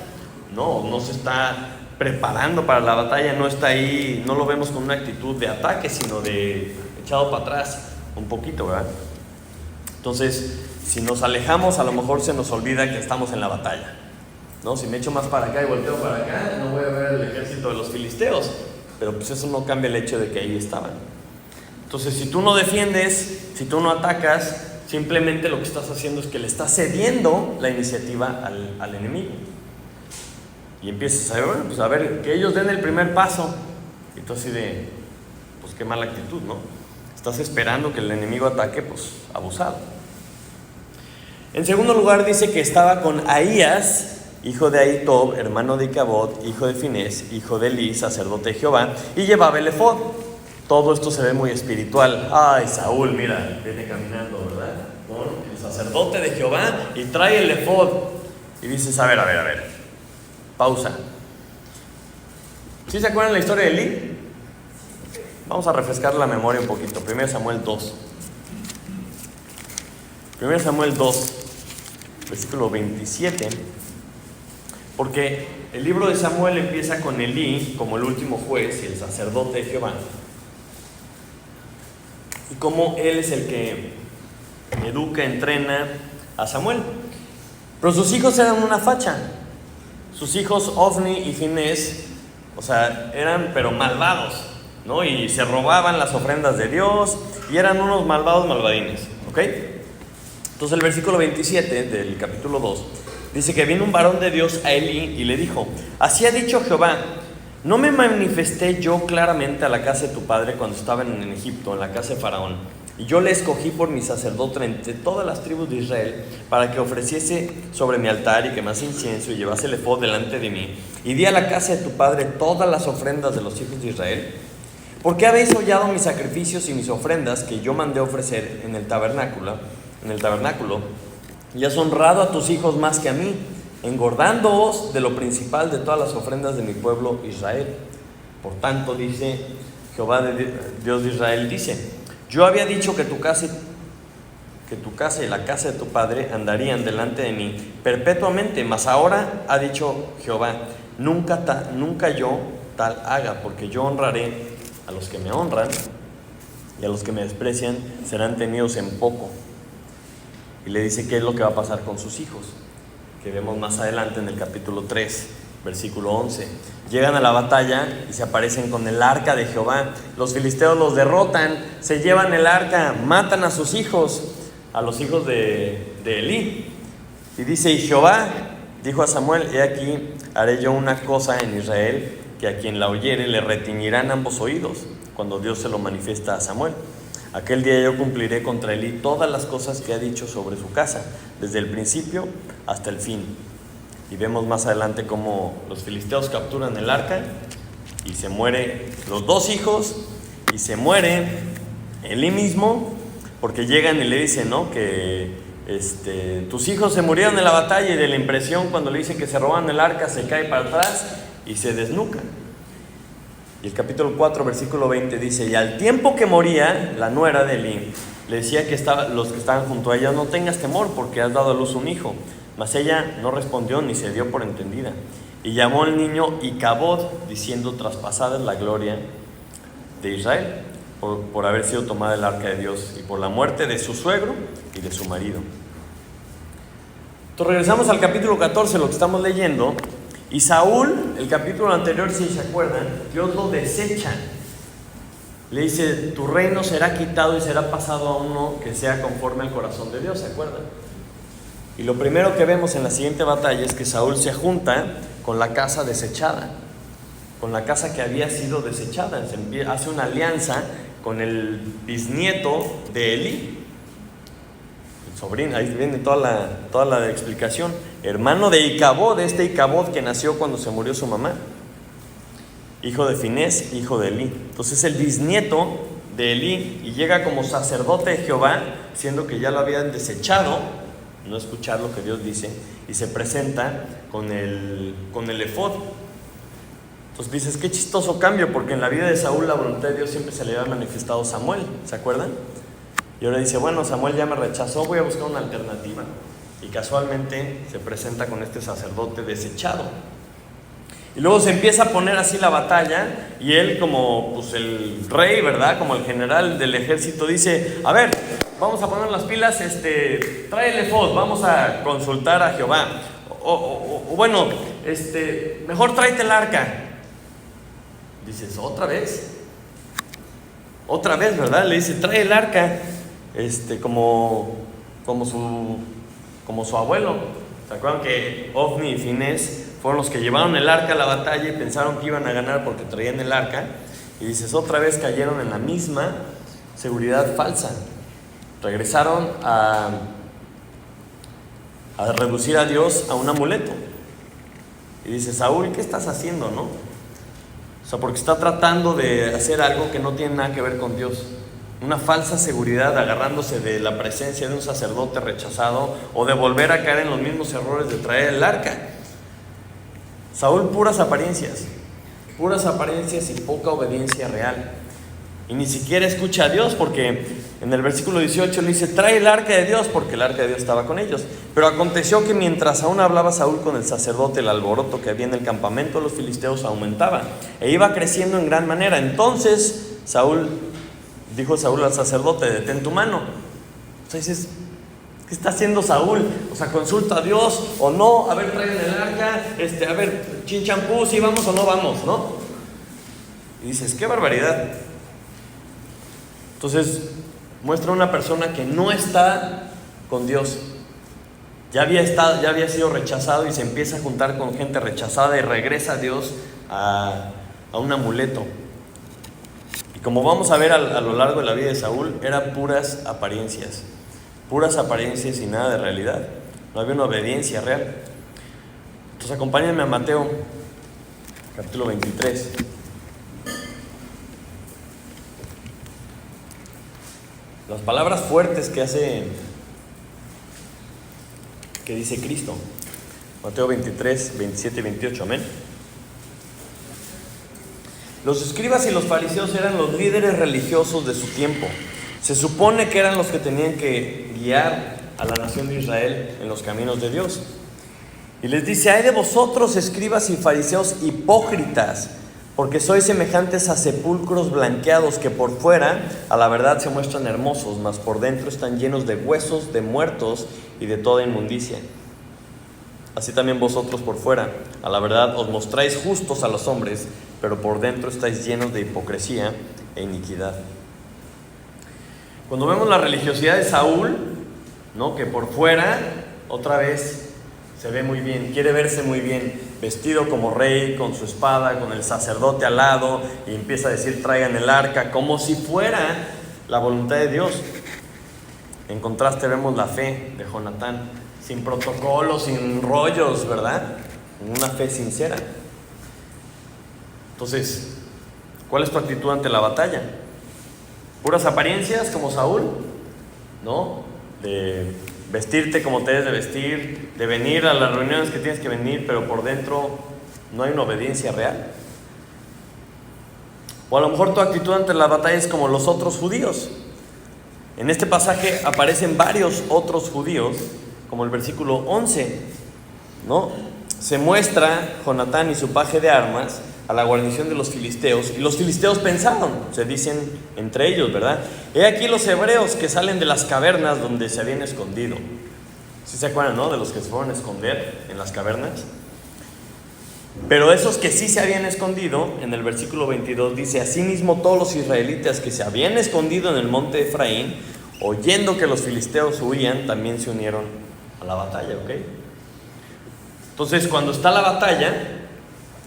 no se está preparando para la batalla, no está ahí, no lo vemos con una actitud de ataque, sino de echado para atrás un poquito, ¿verdad? Entonces, si nos alejamos, a lo mejor se nos olvida que estamos en la batalla, ¿no? Si me echo más para acá y volteo para acá, no voy a ver el ejército de los filisteos, pero pues eso no cambia el hecho de que ahí estaban. Entonces, si tú no defiendes, si tú no atacas, simplemente lo que estás haciendo es que le estás cediendo la iniciativa al enemigo. Y empiezas a ver, bueno, pues a ver, que ellos den el primer paso. Y tú así de, pues qué mala actitud, ¿no? Estás esperando que el enemigo ataque, pues abusado. En segundo lugar dice que estaba con Ahías, hijo de Ahitob, hermano de Icabod, hijo de Finés, hijo de Elí, sacerdote de Jehová, y llevaba el efod. Todo esto se ve muy espiritual. Ay, Saúl, mira, viene caminando, ¿verdad? Con el sacerdote de Jehová y trae el efod. Y dices, a ver, pausa. ¿Sí se acuerdan la historia de Elí? Vamos a refrescar la memoria un poquito. 1 Samuel 2. 1 Samuel 2, versículo 27. Porque el libro de Samuel empieza con Elí como el último juez y el sacerdote de Jehová. Y cómo él es el que educa, entrena a Samuel. Pero sus hijos eran una facha. Sus hijos Ofni y Finés, o sea, eran pero malvados, ¿no? Y se robaban las ofrendas de Dios y eran unos malvados malvadines, ¿ok? Entonces el versículo 27 del capítulo 2 dice que vino un varón de Dios a Elí y le dijo: así ha dicho Jehová, ¿no me manifesté yo claramente a la casa de tu padre cuando estaban en Egipto, en la casa de Faraón? Y yo le escogí por mi sacerdote entre todas las tribus de Israel, para que ofreciese sobre mi altar y quemase incienso y llevase el efod delante de mí. Y di a la casa de tu padre todas las ofrendas de los hijos de Israel. ¿Por qué habéis hollado mis sacrificios y mis ofrendas que yo mandé ofrecer en el tabernáculo? Y has honrado a tus hijos más que a mí, engordándoos de lo principal de todas las ofrendas de mi pueblo Israel. Por tanto, dice Jehová, Dios de Israel, dice: yo había dicho que tu casa y la casa de tu padre andarían delante de mí perpetuamente, mas ahora ha dicho Jehová: nunca yo tal haga, porque yo honraré a los que me honran, y a los que me desprecian serán tenidos en poco. Y le dice qué es lo que va a pasar con sus hijos, que vemos más adelante en el capítulo 3, versículo 11. Llegan a la batalla y se aparecen con el arca de Jehová. Los filisteos los derrotan, se llevan el arca, matan a sus hijos, a los hijos de Elí. Y dice: y Jehová dijo a Samuel: he aquí, haré yo una cosa en Israel, que a quien la oyere le retiñirán ambos oídos, cuando Dios se lo manifiesta a Samuel. Aquel día yo cumpliré contra Elí todas las cosas que ha dicho sobre su casa, desde el principio hasta el fin. Y vemos más adelante cómo los filisteos capturan el arca y se mueren los dos hijos y se muere Elí mismo, porque llegan y le dicen, ¿no?, que tus hijos se murieron en la batalla, y de la impresión cuando le dicen que se roban el arca se cae para atrás y se desnuca. Y el capítulo 4, versículo 20 dice: y al tiempo que moría la nuera de Elí, le decía que los que estaban junto a ella: no tengas temor, porque has dado a luz un hijo. Mas ella no respondió ni se dio por entendida. Y llamó al niño Icabod, diciendo: traspasada es la gloria de Israel, por haber sido tomada el arca de Dios, y por la muerte de su suegro y de su marido. Entonces regresamos al capítulo 14, lo que estamos leyendo. Y Saúl, el capítulo anterior, si se acuerdan, Dios lo desecha. Le dice: tu reino será quitado y será pasado a uno que sea conforme al corazón de Dios, ¿se acuerdan? Y lo primero que vemos en la siguiente batalla es que Saúl se junta con la casa desechada, con la casa que había sido desechada. Hace una alianza con el bisnieto de Elí, el sobrino. Ahí viene toda la explicación. Hermano de Icabod, Icabod que nació cuando se murió su mamá, hijo de Finés, hijo de Elí. Entonces el bisnieto de Elí, y llega como sacerdote de Jehová, siendo que ya lo habían desechado, no escuchar lo que Dios dice, y se presenta con el efod. Entonces dices: qué chistoso cambio, porque en la vida de Saúl la voluntad de Dios siempre se le había manifestado a Samuel, ¿se acuerdan? Y ahora dice: bueno, Samuel ya me rechazó, voy a buscar una alternativa. Y casualmente se presenta con este sacerdote desechado. Y luego se empieza a poner así la batalla, y él, como pues el rey, ¿verdad?, como el general del ejército, dice: a ver, vamos a poner las pilas, trae el efod, vamos a consultar a Jehová. O bueno, mejor tráete el arca. Dices: ¿otra vez? Otra vez, ¿verdad? Le dice: trae el arca, como su abuelo. ¿Se acuerdan que Ofni y Finés fueron los que llevaron el arca a la batalla y pensaron que iban a ganar porque traían el arca? Y dices: otra vez cayeron en la misma seguridad falsa. Regresaron a reducir a Dios a un amuleto. Y dice: Saúl, ¿qué estás haciendo, no? O sea, porque está tratando de hacer algo que no tiene nada que ver con Dios. Una falsa seguridad, agarrándose de la presencia de un sacerdote rechazado, o de volver a caer en los mismos errores de traer el arca. Saúl, puras apariencias y poca obediencia real. Y ni siquiera escucha a Dios, porque en el versículo 18 le dice: trae el arca de Dios, porque el arca de Dios estaba con ellos. Pero aconteció que mientras aún hablaba Saúl con el sacerdote, el alboroto que había en el campamento de los filisteos aumentaba e iba creciendo en gran manera. Entonces dijo Saúl al sacerdote: detén tu mano. Entonces, ¿qué está haciendo Saúl? O sea, ¿consulta a Dios o no? A ver, traigan el arca, a ver, chinchampú, si vamos o no vamos, ¿no? Y dices: qué barbaridad. Entonces, muestra una persona que no está con Dios. Ya había sido rechazado y se empieza a juntar con gente rechazada y regresa a Dios a un amuleto. Y como vamos a ver a lo largo de la vida de Saúl, eran puras apariencias y nada de realidad. No había una obediencia real. Entonces acompáñenme a Mateo, capítulo 23. Las palabras fuertes que dice Cristo. Mateo 23, 27 y 28, amén. Los escribas y los fariseos eran los líderes religiosos de su tiempo. Se supone que eran los que tenían que guiar a la nación de Israel en los caminos de Dios. Y les dice: ay de vosotros, escribas y fariseos hipócritas, porque sois semejantes a sepulcros blanqueados, que por fuera a la verdad se muestran hermosos, mas por dentro están llenos de huesos de muertos y de toda inmundicia. Así también vosotros por fuera a la verdad os mostráis justos a los hombres, pero por dentro estáis llenos de hipocresía e iniquidad. Cuando vemos la religiosidad de Saúl, ¿no?, que por fuera otra vez se ve muy bien, quiere verse muy bien, vestido como rey, con su espada, con el sacerdote al lado, y empieza a decir: traigan el arca, como si fuera la voluntad de Dios. En contraste vemos la fe de Jonatán, sin protocolos, sin rollos, ¿verdad? Una fe sincera. Entonces, ¿cuál es tu actitud ante la batalla? ¿Puras apariencias como Saúl? ¿No? De vestirte como te debes de vestir, de venir a las reuniones que tienes que venir, pero por dentro no hay una obediencia real. O a lo mejor tu actitud ante la batalla es como los otros judíos. En este pasaje aparecen varios otros judíos, como el versículo 11, ¿no? Se muestra Jonatán y su paje de armas a la guarnición de los filisteos, y los filisteos pensaron, se dicen entre ellos, ¿verdad? He aquí los hebreos que salen de las cavernas donde se habían escondido. ¿Sí se acuerdan, no?, de los que se fueron a esconder en las cavernas? Pero esos que sí se habían escondido, en el versículo 22 dice: asimismo todos los israelitas que se habían escondido en el monte de Efraín, oyendo que los filisteos huían, también se unieron a la batalla, ¿ok? Entonces, cuando está la batalla,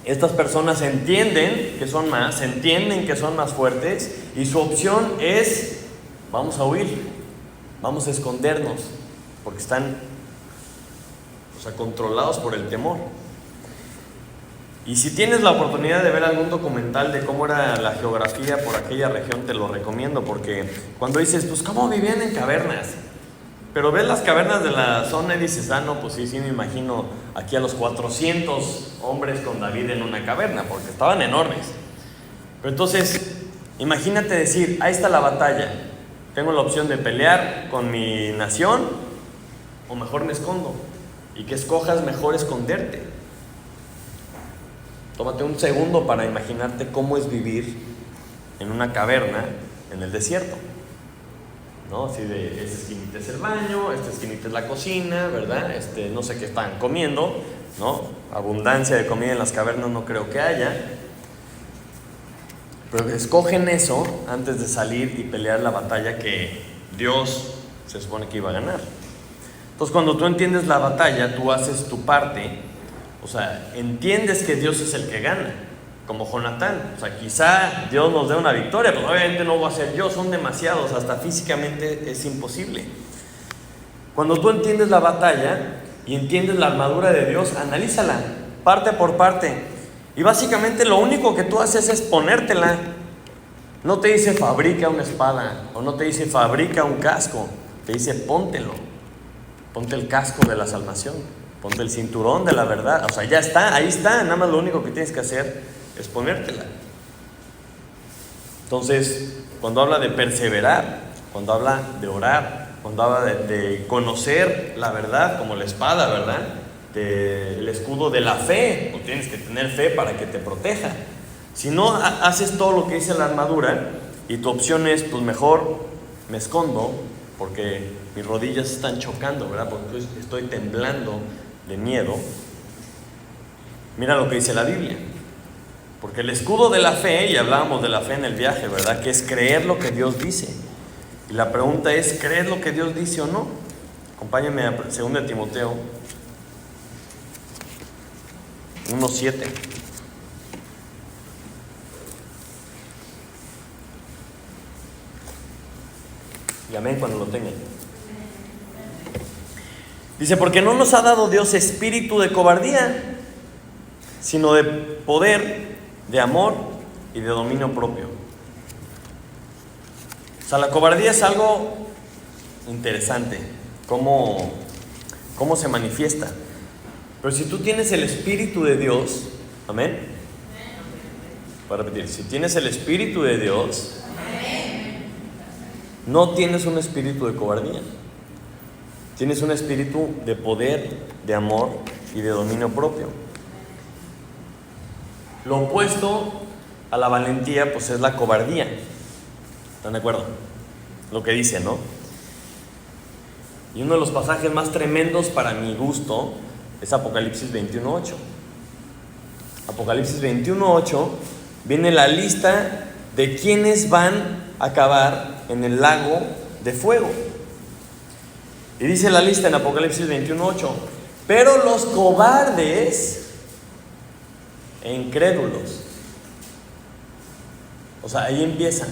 estas personas entienden que son más fuertes, y su opción es: vamos a huir, vamos a escondernos, porque están, controlados por el temor. Y si tienes la oportunidad de ver algún documental de cómo era la geografía por aquella región, te lo recomiendo, porque cuando dices, pues, ¿cómo vivían en cavernas? Pero ves las cavernas de la zona y dices: ah, no, pues sí me imagino aquí a los 400 hombres con David en una caverna, porque estaban enormes. Pero entonces, imagínate decir: ahí está la batalla, tengo la opción de pelear con mi nación, o mejor me escondo, y que escojas mejor esconderte. Tómate un segundo para imaginarte cómo es vivir en una caverna en el desierto, ¿no? Así de, esta esquinita es el baño, esta esquinita es la cocina, ¿verdad? No sé qué están comiendo, ¿no? Abundancia de comida en las cavernas no creo que haya. Pero escogen eso antes de salir y pelear la batalla que Dios se supone que iba a ganar. Entonces, cuando tú entiendes la batalla, tú haces tu parte. Entiendes que Dios es el que gana, como Jonatán. Quizá Dios nos dé una victoria, pero obviamente no voy a ser yo, son demasiados, hasta físicamente es imposible. Cuando tú entiendes la batalla y entiendes la armadura de Dios, analízala parte por parte, y básicamente lo único que tú haces es ponértela. No te dice fabrica una espada, o no te dice fabrica un casco, te dice póntelo, ponte el casco de la salvación, ponte el cinturón de la verdad. Ya está, ahí está, nada más lo único que tienes que hacer es ponértela. Entonces, cuando habla de perseverar, cuando habla de orar, cuando habla de conocer la verdad como la espada, ¿verdad?, el escudo de la fe, pues tienes que tener fe para que te proteja. Si no haces todo lo que dice la armadura y tu opción es, pues mejor me escondo porque mis rodillas están chocando, ¿verdad?, porque estoy temblando de miedo. Mira lo que dice la Biblia. Porque el escudo de la fe, y hablábamos de la fe en el viaje, ¿verdad?, que es creer lo que Dios dice. Y la pregunta es, ¿crees lo que Dios dice o no? Acompáñame a 2 Timoteo 1:7. Y amén cuando lo tengan. Dice, porque no nos ha dado Dios espíritu de cobardía, sino de poder, de amor y de dominio propio. O sea, la cobardía es algo interesante, cómo se manifiesta. Pero si tú tienes el Espíritu de Dios, amén. Voy a repetir, si tienes el Espíritu de Dios, no tienes un espíritu de cobardía. Tienes un espíritu de poder, de amor y de dominio propio. Lo opuesto a la valentía, pues es la cobardía. ¿Están de acuerdo? Lo que dice, ¿no? Y uno de los pasajes más tremendos para mi gusto es Apocalipsis 21:8. Apocalipsis 21:8 viene la lista de quienes van a acabar en el lago de fuego. Y dice la lista en Apocalipsis 21:8, pero los cobardes e incrédulos. O sea, ahí empiezan.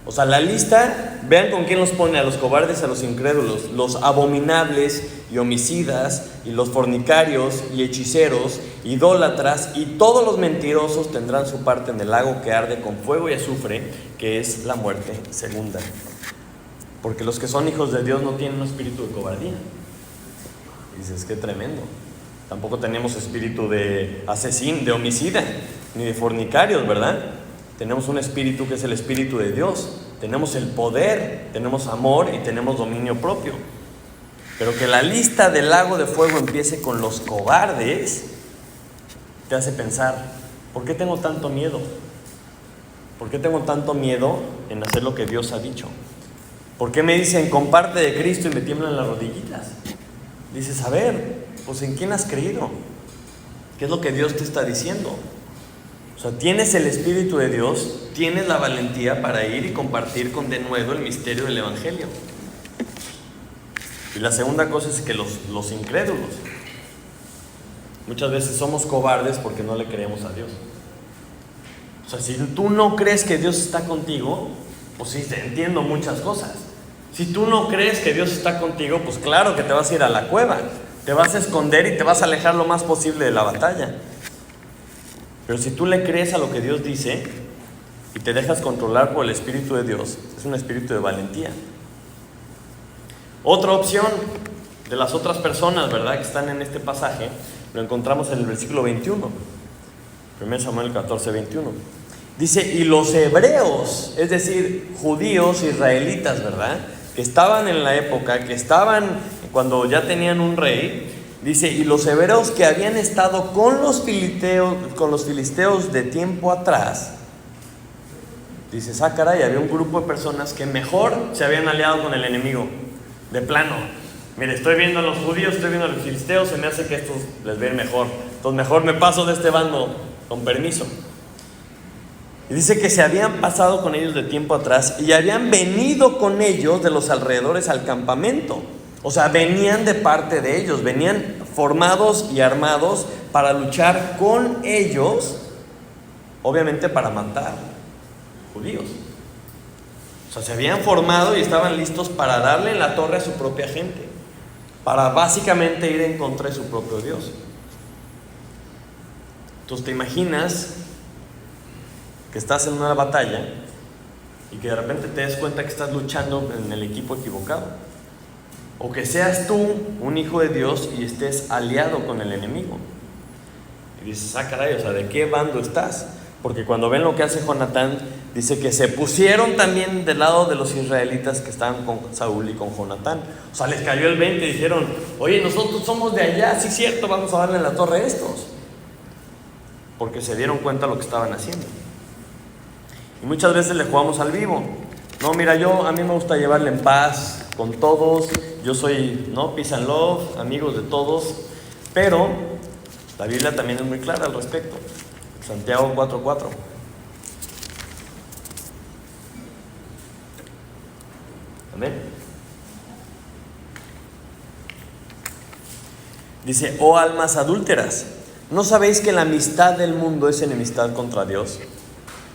O sea, la lista, vean con quién los pone: a los cobardes, a los incrédulos, los abominables y homicidas, y los fornicarios y hechiceros, idólatras, y todos los mentirosos tendrán su parte en el lago que arde con fuego y azufre, que es la muerte segunda. Porque los que son hijos de Dios no tienen un espíritu de cobardía. Y dices, qué tremendo. Tampoco tenemos espíritu de asesino, de homicida, ni de fornicarios, ¿verdad? Tenemos un espíritu que es el espíritu de Dios. Tenemos el poder, tenemos amor y tenemos dominio propio. Pero que la lista del lago de fuego empiece con los cobardes, te hace pensar, ¿por qué tengo tanto miedo? ¿Por qué tengo tanto miedo en hacer lo que Dios ha dicho? ¿Por qué me dicen, comparte de Cristo, y me tiemblan las rodillitas? Dices, a ver, pues ¿en quién has creído? ¿Qué es lo que Dios te está diciendo? O sea, tienes el Espíritu de Dios, tienes la valentía para ir y compartir con denuedo el misterio del Evangelio. Y la segunda cosa es que los incrédulos, muchas veces somos cobardes porque no le creemos a Dios. O sea, si tú no crees que Dios está contigo, pues sí, te entiendo muchas cosas. Si tú no crees que Dios está contigo, pues claro que te vas a ir a la cueva, te vas a esconder y te vas a alejar lo más posible de la batalla. Pero si tú le crees a lo que Dios dice y te dejas controlar por el Espíritu de Dios, es un espíritu de valentía. Otra opción de las otras personas, ¿verdad?, que están en este pasaje, lo encontramos en el versículo 21, 1 Samuel 14:21. Dice, y los hebreos, es decir, judíos, israelitas, ¿verdad?, que estaban en la época, que estaban cuando ya tenían un rey. Dice, y los hebreos que habían estado con los filisteos de tiempo atrás. Dice, caray, había un grupo de personas que mejor se habían aliado con el enemigo. De plano, mire, estoy viendo a los judíos, estoy viendo a los filisteos, se me hace que estos les ven mejor. Entonces mejor me paso de este bando, con permiso. Y dice que se habían pasado con ellos de tiempo atrás y habían venido con ellos de los alrededores al campamento. O sea, venían de parte de ellos, venían formados y armados para luchar con ellos, obviamente para matar judíos. O sea, se habían formado y estaban listos para darle en la torre a su propia gente, para básicamente ir en contra de su propio Dios. Entonces te imaginas que estás en una batalla y que de repente te des cuenta que estás luchando en el equipo equivocado. O que seas tú un hijo de Dios y estés aliado con el enemigo. Y dices, caray, o sea, ¿de qué bando estás? Porque cuando ven lo que hace Jonatán, dice que se pusieron también del lado de los israelitas que estaban con Saúl y con Jonatán. O sea, les cayó el 20 y dijeron, oye, nosotros somos de allá, sí es cierto, vamos a darle la torre a estos. Porque se dieron cuenta de lo que estaban haciendo. Y muchas veces le jugamos al vivo. No, mira, a mí me gusta llevarle en paz con todos. Yo soy, peace and love, amigos de todos. Pero la Biblia también es muy clara al respecto. Santiago 4:4. Amén. Dice, oh almas adúlteras, ¿no sabéis que la amistad del mundo es enemistad contra Dios?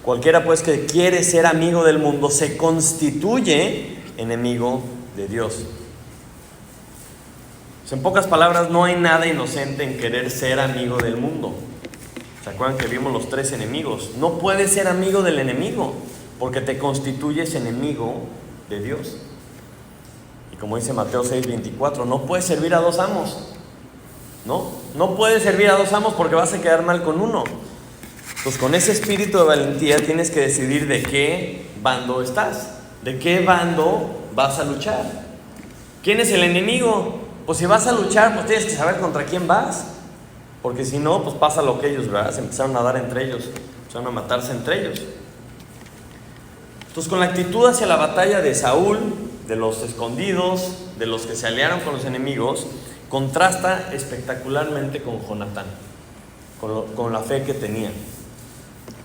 Cualquiera pues que quiere ser amigo del mundo se constituye enemigo de Dios. En pocas palabras, no hay nada inocente en querer ser amigo del mundo. ¿Se acuerdan que vimos los 3 enemigos? No puedes ser amigo del enemigo porque te constituyes enemigo de Dios. Y como dice Mateo 6:24, no puedes servir a 2 amos. No puedes servir a 2 amos porque vas a quedar mal con uno. Pues con ese espíritu de valentía tienes que decidir de qué bando estás, de qué bando vas a luchar. ¿Quién es el enemigo? Pues si vas a luchar, pues tienes que saber contra quién vas. Porque si no, pues pasa lo que ellos, ¿verdad? Se empezaron a dar entre ellos, empezaron a matarse entre ellos. Entonces, con la actitud hacia la batalla de Saúl, de los escondidos, de los que se aliaron con los enemigos, contrasta espectacularmente con Jonatán, con la fe que tenía.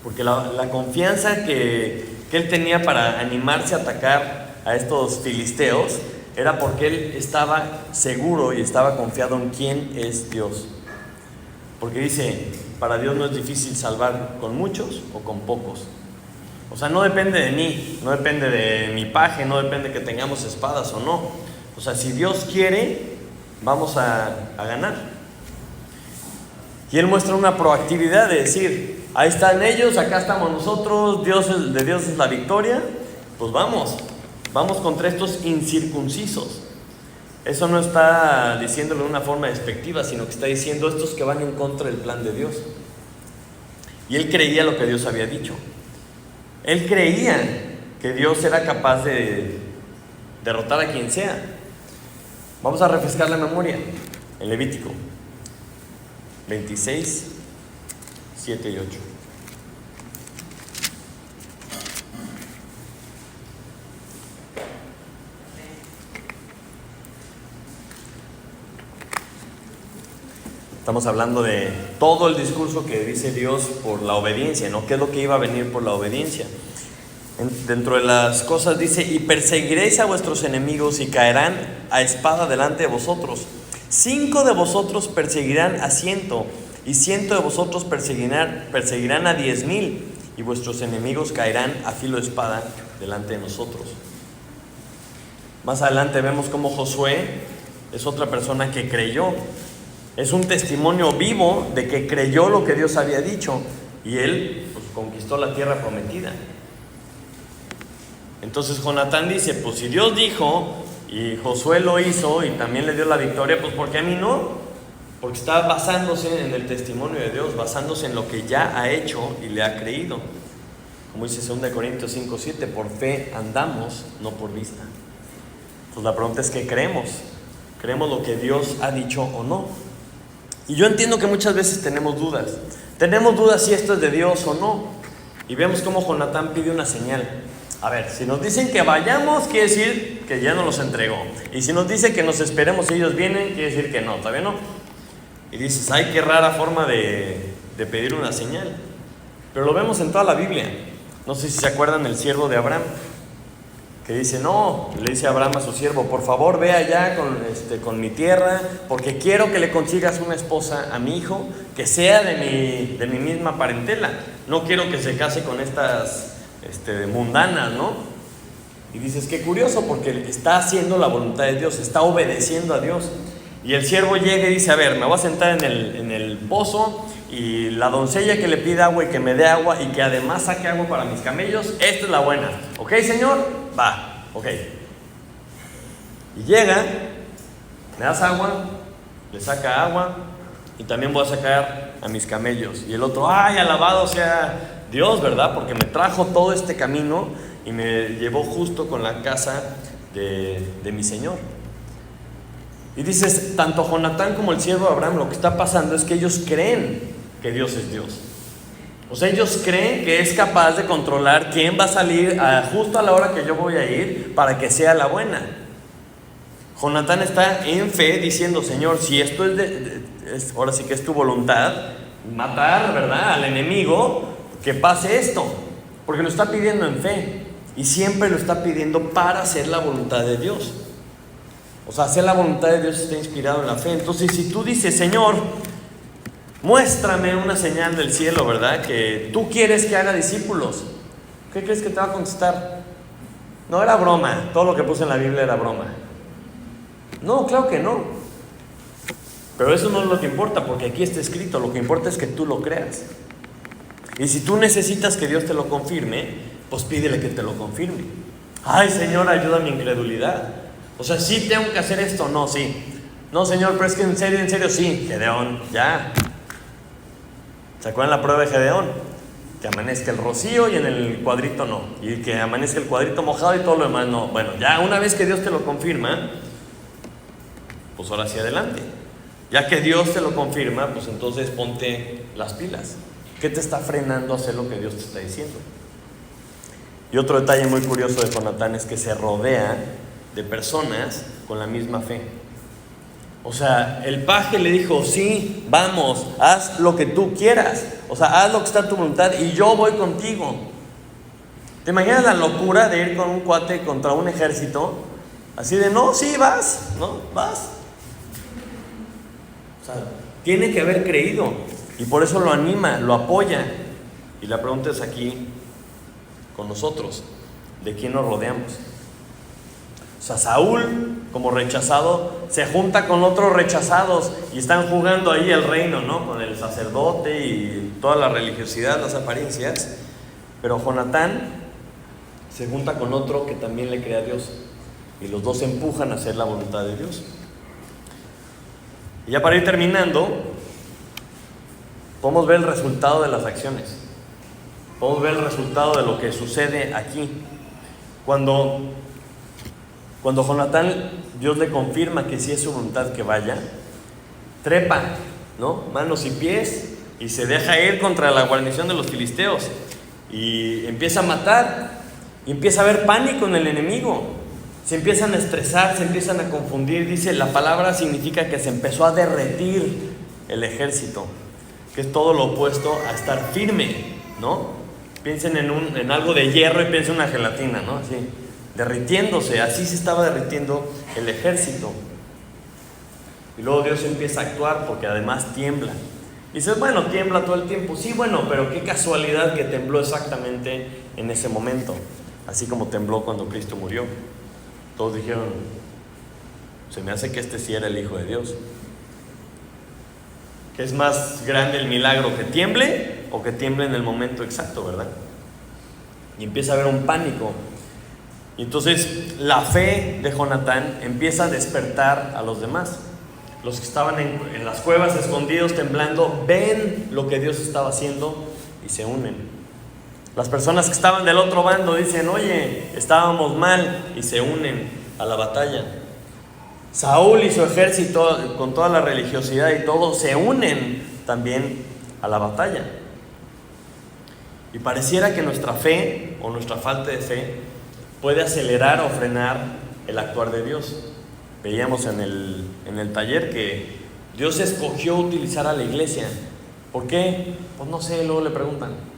Porque la confianza que él tenía para animarse a atacar a estos filisteos era porque él estaba seguro y estaba confiado en quién es Dios. Porque dice, para Dios no es difícil salvar con muchos o con pocos. O sea, no depende de mí, no depende de mi paje, no depende de que tengamos espadas o no. O sea, si Dios quiere, vamos a ganar. Y él muestra una proactividad de decir, ahí están ellos, acá estamos nosotros, de Dios es la victoria, pues vamos contra estos incircuncisos. Eso no está diciéndolo de una forma despectiva, sino que está diciendo estos que van en contra del plan de Dios. Y él creía lo que Dios había dicho. Él creía que Dios era capaz de derrotar a quien sea. Vamos a refrescar la memoria en Levítico 26, 7 y 8. Estamos hablando de todo el discurso que dice Dios por la obediencia, ¿no? ¿Qué es lo que iba a venir por la obediencia? Dentro de las cosas dice, y perseguiréis a vuestros enemigos y caerán a espada delante de vosotros. 5 de vosotros perseguirán a 100, y 100 de vosotros perseguirán a 10,000, y vuestros enemigos caerán a filo de espada delante de nosotros. Más adelante vemos cómo Josué es otra persona que creyó. Es un testimonio vivo de que creyó lo que Dios había dicho y él pues, conquistó la tierra prometida. Entonces Jonatán dice, pues si Dios dijo y Josué lo hizo y también le dio la victoria, pues ¿por qué a mí no? Porque está basándose en el testimonio de Dios, basándose en lo que ya ha hecho y le ha creído. Como dice 2 Corintios 5:7, por fe andamos, no por vista. Pues la pregunta es ¿qué creemos? ¿Creemos lo que Dios ha dicho o no? Y yo entiendo que muchas veces tenemos dudas. Tenemos dudas si esto es de Dios o no. Y vemos cómo Jonatán pide una señal. A ver, si nos dicen que vayamos, quiere decir que ya nos los entregó. Y si nos dice que nos esperemos y ellos vienen, quiere decir que no, ¿todavía no? Y dices, ay, qué rara forma de pedir una señal. Pero lo vemos en toda la Biblia. No sé si se acuerdan del siervo de Abraham, que dice, no, le dice a Abraham a su siervo, por favor ve allá con mi tierra, porque quiero que le consigas una esposa a mi hijo, que sea de mi misma parentela. No quiero que se case con estas mundanas, ¿no? Y dices, qué curioso, porque está haciendo la voluntad de Dios, está obedeciendo a Dios. Y el siervo llega y dice, a ver, me voy a sentar en el pozo, y la doncella que le pide agua y que me dé agua y que además saque agua para mis camellos, esta es la buena. ¿Ok, señor? Va, ok. Y llega, me das agua, le saca agua y también voy a sacar a mis camellos. Y el otro, ay, alabado sea Dios, ¿verdad? Porque me trajo todo este camino y me llevó justo con la casa de mi Señor. Y dices, tanto Jonatán como el siervo de Abraham, lo que está pasando es que ellos creen que Dios es Dios. O sea, ellos creen que es capaz de controlar quién va a salir justo a la hora que yo voy a ir para que sea la buena. Jonatán está en fe diciendo, Señor, si esto ahora sí que es tu voluntad, matar, ¿verdad?, al enemigo, que pase esto, porque lo está pidiendo en fe. Y siempre lo está pidiendo para hacer la voluntad de Dios. O sea, hacer la voluntad de Dios está inspirado en la fe. Entonces, si tú dices, Señor, muéstrame una señal del cielo, ¿verdad? Que tú quieres que haga discípulos. ¿Qué crees que te va a contestar? No, era broma. Todo lo que puse en la Biblia era broma. No, claro que no. Pero eso no es lo que importa, porque aquí está escrito. Lo que importa es que tú lo creas. Y si tú necesitas que Dios te lo confirme, pues pídele que te lo confirme. Ay, Señor, ayuda a mi incredulidad. O sea, ¿sí tengo que hacer esto? No, sí. No, Señor, pero es que en serio, sí. Gedeón, ya. ¿Se acuerdan la prueba de Gedeón? Que amanezca el rocío y en el cuadrito no. Y que amanezca el cuadrito mojado y todo lo demás no. Bueno, ya una vez que Dios te lo confirma, pues ahora sí adelante. Ya que Dios te lo confirma, pues entonces ponte las pilas. ¿Qué te está frenando a hacer lo que Dios te está diciendo? Y otro detalle muy curioso de Jonatán es que se rodea de personas con la misma fe. O sea, el paje le dijo, sí, vamos, haz lo que tú quieras. O sea, haz lo que está en tu voluntad y yo voy contigo. ¿Te imaginas la locura de ir con un cuate contra un ejército? Así de, no, sí, vas, ¿no? Vas. O sea, tiene que haber creído. Y por eso lo anima, lo apoya. Y la pregunta es aquí, con nosotros, ¿de quién nos rodeamos? O sea, Saúl, como rechazado, se junta con otros rechazados y están jugando ahí el reino, ¿no? Con el sacerdote y toda la religiosidad, las apariencias. Pero Jonatán se junta con otro que también le cree a Dios. Y los dos se empujan a hacer la voluntad de Dios. Y ya para ir terminando, podemos ver el resultado de las acciones. Podemos ver el resultado de lo que sucede aquí. Cuando Jonatán, Dios le confirma que sí es su voluntad que vaya, trepa, ¿no? Manos y pies, y se deja ir contra la guarnición de los filisteos. Y empieza a matar, y empieza a haber pánico en el enemigo. Se empiezan a estresar, se empiezan a confundir. Dice, la palabra significa que se empezó a derretir el ejército, que es todo lo opuesto a estar firme, ¿no? Piensen en algo de hierro y piensen en una gelatina, ¿no? Así, derritiéndose, así se estaba derritiendo el ejército. Y luego Dios empieza a actuar porque además tiembla. Y dices, bueno, tiembla todo el tiempo. Sí, bueno, pero qué casualidad que tembló exactamente en ese momento. Así como tembló cuando Cristo murió. Todos dijeron, se me hace que este sí era el Hijo de Dios. ¿Qué es más grande el milagro? ¿Que tiemble o que tiemble en el momento exacto, verdad? Y empieza a haber un pánico. Y entonces la fe de Jonatán empieza a despertar a los demás. Los que estaban en las cuevas escondidos temblando ven lo que Dios estaba haciendo y se unen. Las personas que estaban del otro bando dicen, oye, estábamos mal, y se unen a la batalla. Saúl y su ejército, con toda la religiosidad y todo, se unen también a la batalla. Y pareciera que nuestra fe o nuestra falta de fe puede acelerar o frenar el actuar de Dios. Veíamos en el taller que Dios escogió utilizar a la iglesia. ¿Por qué? Pues no sé, luego le preguntan.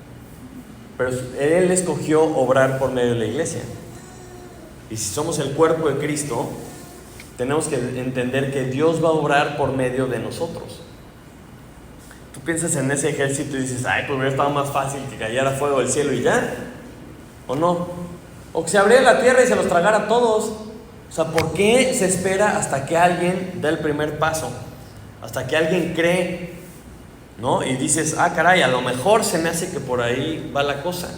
Pero Él escogió obrar por medio de la iglesia. Y si somos el cuerpo de Cristo, tenemos que entender que Dios va a obrar por medio de nosotros. Tú piensas en ese ejército y dices, ay, pues hubiera estado más fácil que cayera fuego del cielo y ya. ¿O no? O que se abriera la tierra y se los tragara a todos. O sea, ¿por qué se espera hasta que alguien dé el primer paso? Hasta que alguien cree, ¿no? Y dices, ah, caray, a lo mejor se me hace que por ahí va la cosa.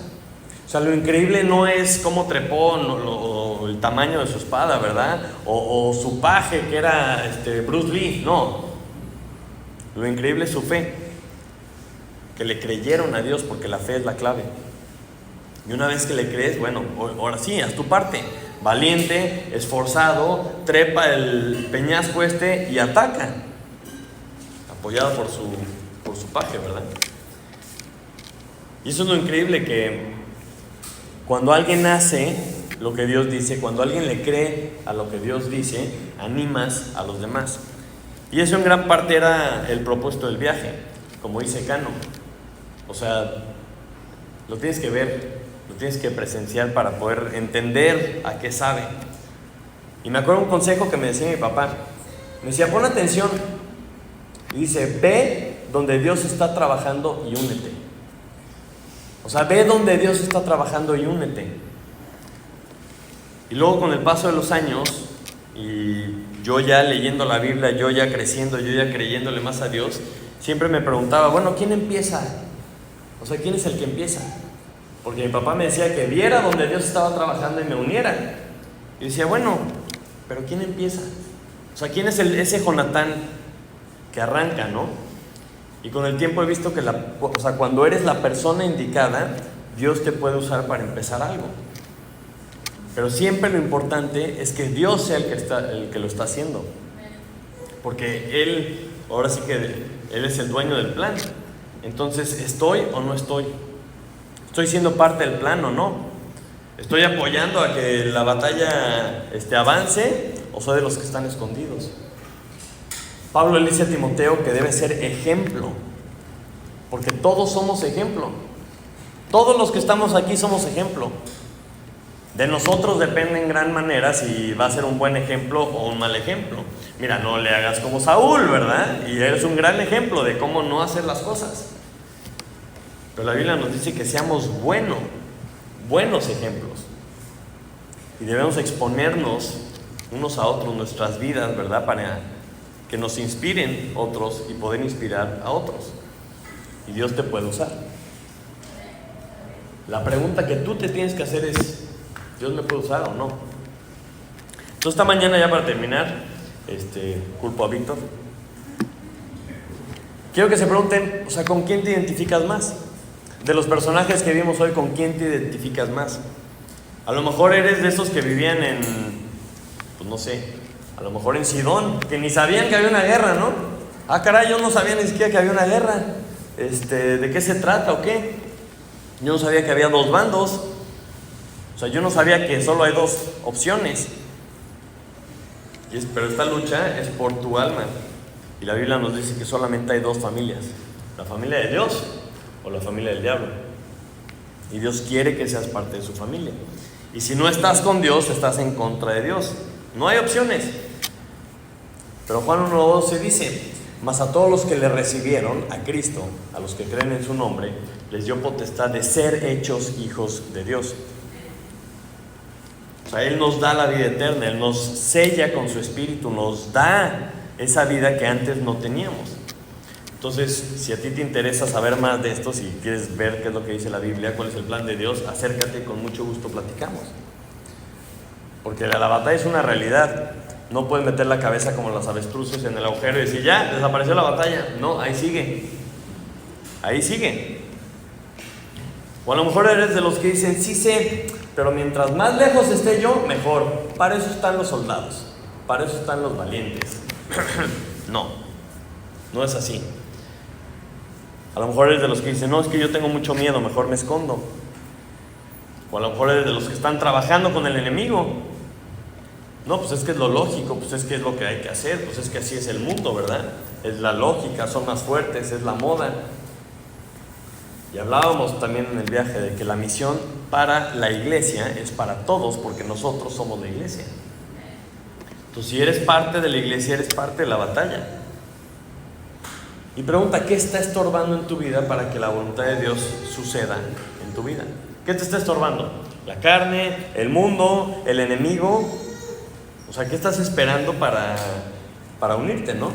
O sea, lo increíble no es cómo trepó o el tamaño de su espada, ¿verdad? O su paje, que era Bruce Lee, no. Lo increíble es su fe, que le creyeron a Dios, porque la fe es la clave. Y una vez que le crees, bueno, ahora sí, haz tu parte. Valiente, esforzado, trepa el peñasco y ataca. Apoyado por su paje, ¿verdad? Y eso es lo increíble, que cuando alguien hace lo que Dios dice, cuando alguien le cree a lo que Dios dice, animas a los demás. Y eso en gran parte era el propósito del viaje, como dice Cano. O sea, lo tienes que ver. lo tienes que presenciar para poder entender a qué sabe. Y me acuerdo un consejo que me decía mi papá. Me decía, pon atención. Y dice, ve donde Dios está trabajando y únete. O sea, ve donde Dios está trabajando y únete. Y luego con el paso de los años, y yo ya leyendo la Biblia, yo ya creciendo, yo ya creyéndole más a Dios, siempre me preguntaba, bueno, ¿quién empieza? O sea, ¿quién es el que empieza? Porque mi papá me decía que viera donde Dios estaba trabajando y me uniera. Y decía, bueno, pero ¿quién empieza? O sea, ¿quién es ese Jonatán que arranca, no? Y con el tiempo he visto que cuando eres la persona indicada, Dios te puede usar para empezar algo. Pero siempre lo importante es que Dios sea el que lo está haciendo. Porque Él, ahora sí que Él es el dueño del plan. Entonces, ¿estoy o no estoy? ¿Estoy siendo parte del plan o no? ¿Estoy apoyando a que la batalla avance o soy de los que están escondidos? Pablo le dice a Timoteo que debe ser ejemplo, porque todos somos ejemplo. Todos los que estamos aquí somos ejemplo. De nosotros depende en gran manera si va a ser un buen ejemplo o un mal ejemplo. Mira, no le hagas como Saúl, ¿verdad? Y eres un gran ejemplo de cómo no hacer las cosas. Pero la Biblia nos dice que seamos buenos ejemplos. Y debemos exponernos unos a otros, nuestras vidas, ¿verdad? Para que nos inspiren otros y poder inspirar a otros. Y Dios te puede usar. La pregunta que tú te tienes que hacer es, ¿Dios me puede usar o no? Entonces esta mañana, ya para terminar, culpo a Víctor. Quiero que se pregunten, o sea, ¿con quién te identificas más? De los personajes que vimos hoy, ¿con quién te identificas más? A lo mejor eres de esos que vivían en, pues no sé, a lo mejor en Sidón, que ni sabían que había una guerra, ¿no? Ah, caray, yo no sabía ni siquiera que había una guerra. ¿De qué se trata o qué? Yo no sabía que había dos bandos. O sea, yo no sabía que solo hay dos opciones. Pero esta lucha es por tu alma. Y la Biblia nos dice que solamente hay dos familias: la familia de Dios o la familia del diablo. Y Dios quiere que seas parte de su familia. Y si no estás con Dios, estás en contra de Dios. No hay opciones. Pero Juan 1:12 dice: mas a todos los que le recibieron, a Cristo, a los que creen en su nombre, les dio potestad de ser hechos hijos de Dios. O sea, Él nos da la vida eterna, Él nos sella con su espíritu, nos da esa vida que antes no teníamos. Entonces, si a ti te interesa saber más de esto, si quieres ver qué es lo que dice la Biblia, cuál es el plan de Dios, acércate, con mucho gusto platicamos. Porque la batalla es una realidad. No puedes meter la cabeza como los avestruces en el agujero y decir, ya, desapareció la batalla. No, ahí sigue. Ahí sigue. O a lo mejor eres de los que dicen, sí sé, pero mientras más lejos esté yo, mejor. Para eso están los soldados. Para eso están los valientes. No es así. A lo mejor eres de los que dicen, no, es que yo tengo mucho miedo, mejor me escondo. O a lo mejor eres de los que están trabajando con el enemigo. No, pues es que es lo lógico, pues es que es lo que hay que hacer, pues es que así es el mundo, ¿verdad? Es la lógica, son más fuertes, es la moda. Y hablábamos también en el viaje de que la misión para la iglesia es para todos, porque nosotros somos la iglesia. Entonces, si eres parte de la iglesia, eres parte de la batalla. Y pregunta, ¿qué está estorbando en tu vida para que la voluntad de Dios suceda en tu vida? ¿Qué te está estorbando? ¿La carne? ¿El mundo? ¿El enemigo? O sea, ¿qué estás esperando para unirte, no?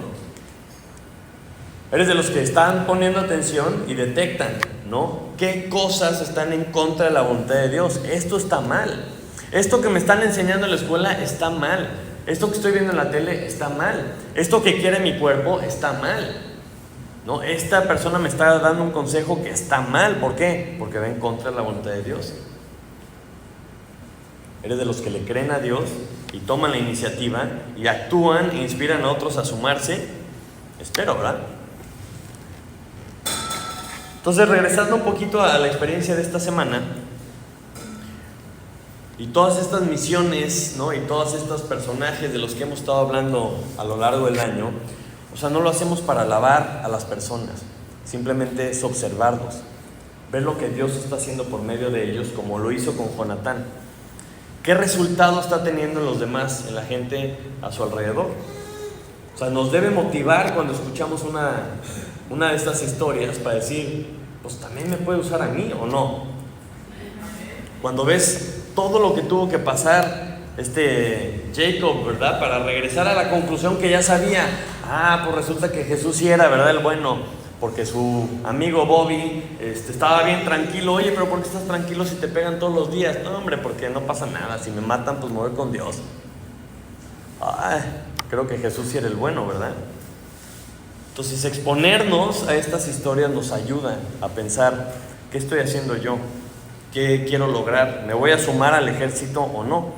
Eres de los que están poniendo atención y detectan, ¿no? ¿Qué cosas están en contra de la voluntad de Dios? Esto está mal. Esto que me están enseñando en la escuela está mal. Esto que estoy viendo en la tele está mal. Esto que quiere mi cuerpo está mal, ¿no? Esta persona me está dando un consejo que está mal. ¿Por qué? Porque va en contra de la voluntad de Dios. Eres de los que le creen a Dios y toman la iniciativa y actúan e inspiran a otros a sumarse. Espero, ¿verdad? Entonces, regresando un poquito a la experiencia de esta semana y todas estas misiones, ¿no? Y todos estos personajes de los que hemos estado hablando a lo largo del año, o sea, no lo hacemos para alabar a las personas, simplemente es observarlos. ver lo que Dios está haciendo por medio de ellos, como lo hizo con Jonatán. ¿Qué resultado está teniendo en los demás, en la gente a su alrededor? O sea, nos debe motivar cuando escuchamos una de estas historias para decir, pues también me puede usar a mí o no. Cuando ves todo lo que tuvo que pasar Jacob, ¿verdad? Para regresar a la conclusión que ya sabía. Pues resulta que Jesús sí era, ¿verdad? El bueno, porque su amigo Bobby estaba bien tranquilo. Oye, pero ¿por qué estás tranquilo si te pegan todos los días? No, hombre, porque no pasa nada. Si me matan, pues me voy con Dios. Creo que Jesús sí era el bueno, ¿verdad? Entonces, exponernos a estas historias nos ayuda a pensar, ¿qué estoy haciendo yo? ¿Qué quiero lograr? ¿Me voy a sumar al ejército o no?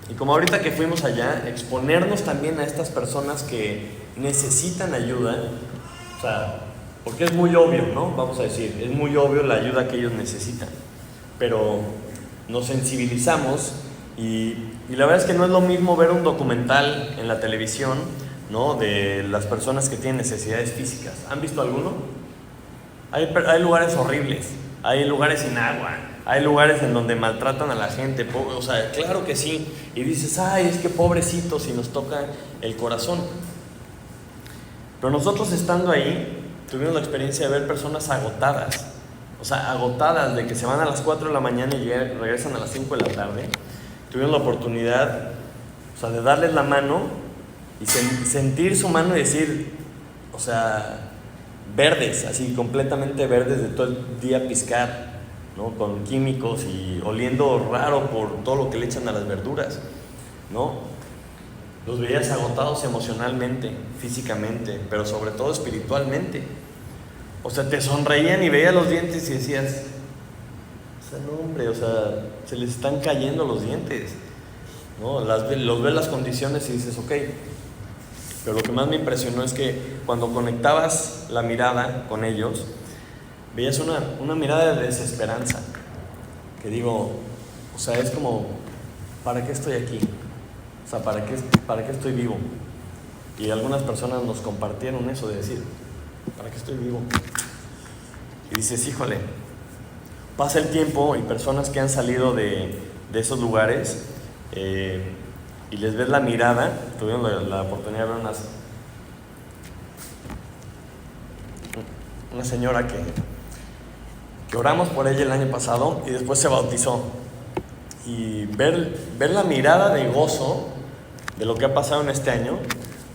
Y como ahorita que fuimos allá, exponernos también a estas personas que necesitan ayuda, o sea, porque es muy obvio, ¿no? Vamos a decir, es muy obvio la ayuda que ellos necesitan, pero nos sensibilizamos y la verdad es que no es lo mismo ver un documental en la televisión, ¿no? De las personas que tienen necesidades físicas. ¿Han visto alguno? Hay lugares horribles, hay lugares sin agua, hay lugares en donde maltratan a la gente, o sea, claro que sí, y dices, es que pobrecitos, y nos toca el corazón. Pero nosotros estando ahí, tuvimos la experiencia de ver personas agotadas, o sea, agotadas de que se van a las 4 de la mañana y regresan a las 5 de la tarde. Tuvimos la oportunidad, o sea, de darles la mano y sentir su mano y decir, o sea, verdes, así completamente verdes de todo el día piscar, ¿no? Con químicos y oliendo raro por todo lo que le echan a las verduras, ¿no? Los veías agotados emocionalmente, físicamente, pero sobre todo espiritualmente. O sea, te sonreían y veías los dientes y decías, o sea, no, hombre, o sea, se les están cayendo los dientes, ¿no? Los ves las condiciones y dices, ok. Pero lo que más me impresionó es que cuando conectabas la mirada con ellos, veías una mirada de desesperanza, que digo, o sea, es como, ¿para qué estoy aquí? O sea, ¿para qué estoy vivo? Y algunas personas nos compartieron eso de decir, ¿para qué estoy vivo? Y dices, híjole, pasa el tiempo y personas que han salido de esos lugares, y les ves la mirada. Tuvieron la oportunidad de ver una señora que oramos por ella el año pasado y después se bautizó, y ver la mirada de gozo de lo que ha pasado en este año,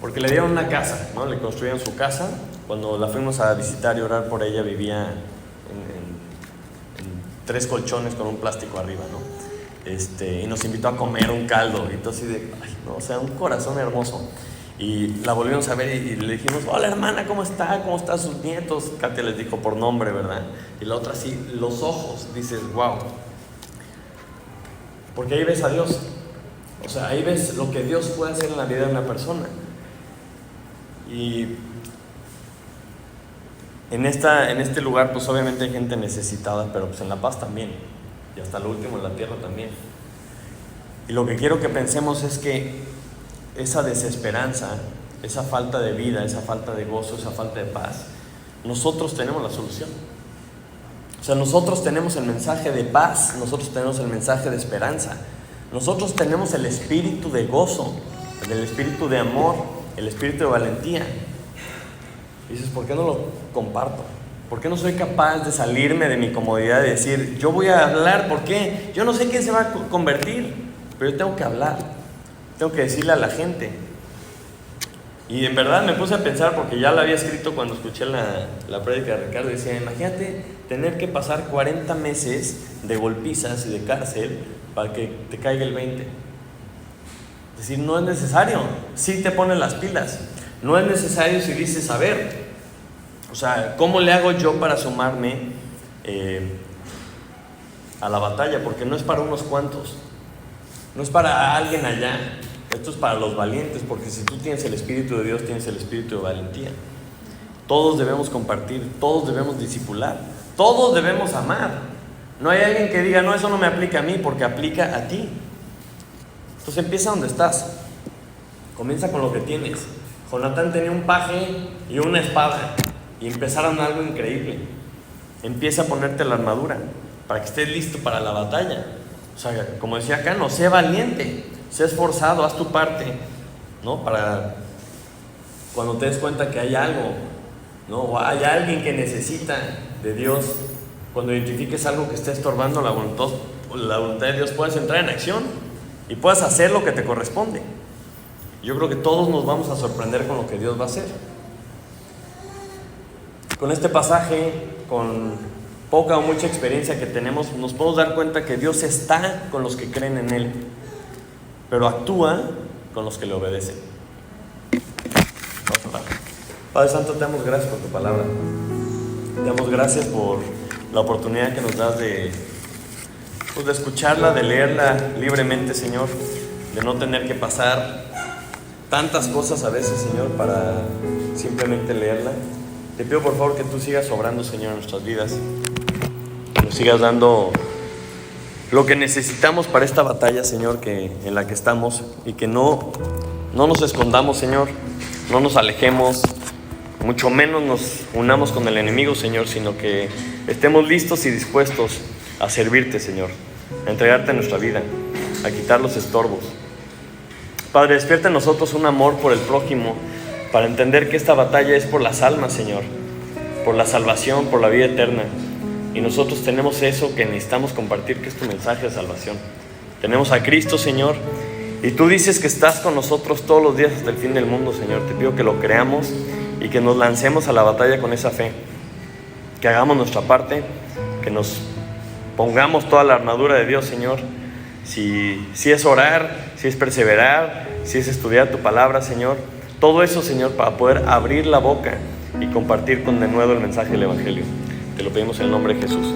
porque le dieron una casa, ¿no? Le construyeron su casa. Cuando la fuimos a visitar y orar por ella, vivía en 3 colchones con un plástico arriba, ¿no? Y nos invitó a comer un caldo, y todo así de, no, o sea, un corazón hermoso. Y la volvimos a ver y le dijimos, hola hermana, ¿cómo está? ¿Cómo están sus nietos? Katia les dijo por nombre, ¿verdad? Y la otra así, los ojos, dices, wow. Porque ahí ves a Dios. O sea, ahí ves lo que Dios puede hacer en la vida de una persona. Y en este lugar, pues obviamente hay gente necesitada, pero pues en La Paz también. Y hasta lo último en la tierra también. Y lo que quiero que pensemos es que esa desesperanza, esa falta de vida, esa falta de gozo, esa falta de paz, nosotros tenemos la solución. O sea, nosotros tenemos el mensaje de paz, nosotros tenemos el mensaje de esperanza, nosotros tenemos el espíritu de gozo, el espíritu de amor, el espíritu de valentía. Y dices, ¿por qué no lo comparto? ¿Por qué no soy capaz de salirme de mi comodidad y decir, yo voy a hablar? ¿Por qué? Yo no sé quién se va a convertir, pero yo tengo que hablar, tengo que decirle a la gente. Y en verdad me puse a pensar, porque ya la había escrito cuando escuché la prédica de Ricardo, y decía, imagínate tener que pasar 40 meses de golpizas y de cárcel para que te caiga el 20. Es decir, no es necesario, sí te ponen las pilas, no es necesario si dices, a ver, o sea, ¿cómo le hago yo para sumarme a la batalla? Porque no es para unos cuantos, no es para alguien allá, esto es para los valientes, porque si tú tienes el Espíritu de Dios, tienes el Espíritu de valentía. Todos debemos compartir, todos debemos discipular, todos debemos amar. No hay alguien que diga, no, eso no me aplica a mí, porque aplica a ti. Entonces empieza donde estás, comienza con lo que tienes. Jonatán tenía un paje y una espada, y empezaron algo increíble. empieza a ponerte la armadura para que estés listo para la batalla. O sea, como decía acá, no, sé valiente, sé esforzado, haz tu parte, ¿no? Para cuando te des cuenta que hay algo, ¿no? O hay alguien que necesita de Dios, cuando identifiques algo que esté estorbando la voluntad de Dios, puedes entrar en acción y puedes hacer lo que te corresponde. Yo creo que todos nos vamos a sorprender con lo que Dios va a hacer. Con este pasaje, con poca o mucha experiencia que tenemos, nos podemos dar cuenta que Dios está con los que creen en Él, pero actúa con los que le obedecen. Vamos a orar. Padre Santo, te damos gracias por tu palabra. Te damos gracias por la oportunidad que nos das de escucharla, de leerla libremente, Señor, de no tener que pasar tantas cosas a veces, Señor, para simplemente leerla. Te pido por favor que tú sigas obrando, Señor, en nuestras vidas, que nos sigas dando lo que necesitamos para esta batalla, Señor, en la que estamos, y que no nos escondamos, Señor, no nos alejemos, mucho menos nos unamos con el enemigo, Señor, sino que estemos listos y dispuestos a servirte, Señor, a entregarte nuestra vida, a quitar los estorbos. Padre, despierta en nosotros un amor por el prójimo, para entender que esta batalla es por las almas, Señor, por la salvación, por la vida eterna. Y nosotros tenemos eso que necesitamos compartir, que es tu mensaje de salvación. Tenemos a Cristo, Señor, y tú dices que estás con nosotros todos los días hasta el fin del mundo, Señor. Te pido que lo creamos y que nos lancemos a la batalla con esa fe, que hagamos nuestra parte, que nos pongamos toda la armadura de Dios, Señor. Si es orar, si es perseverar, si es estudiar tu palabra, Señor. Todo eso, Señor, para poder abrir la boca y compartir con denuedo el mensaje del Evangelio. Te lo pedimos en el nombre de Jesús.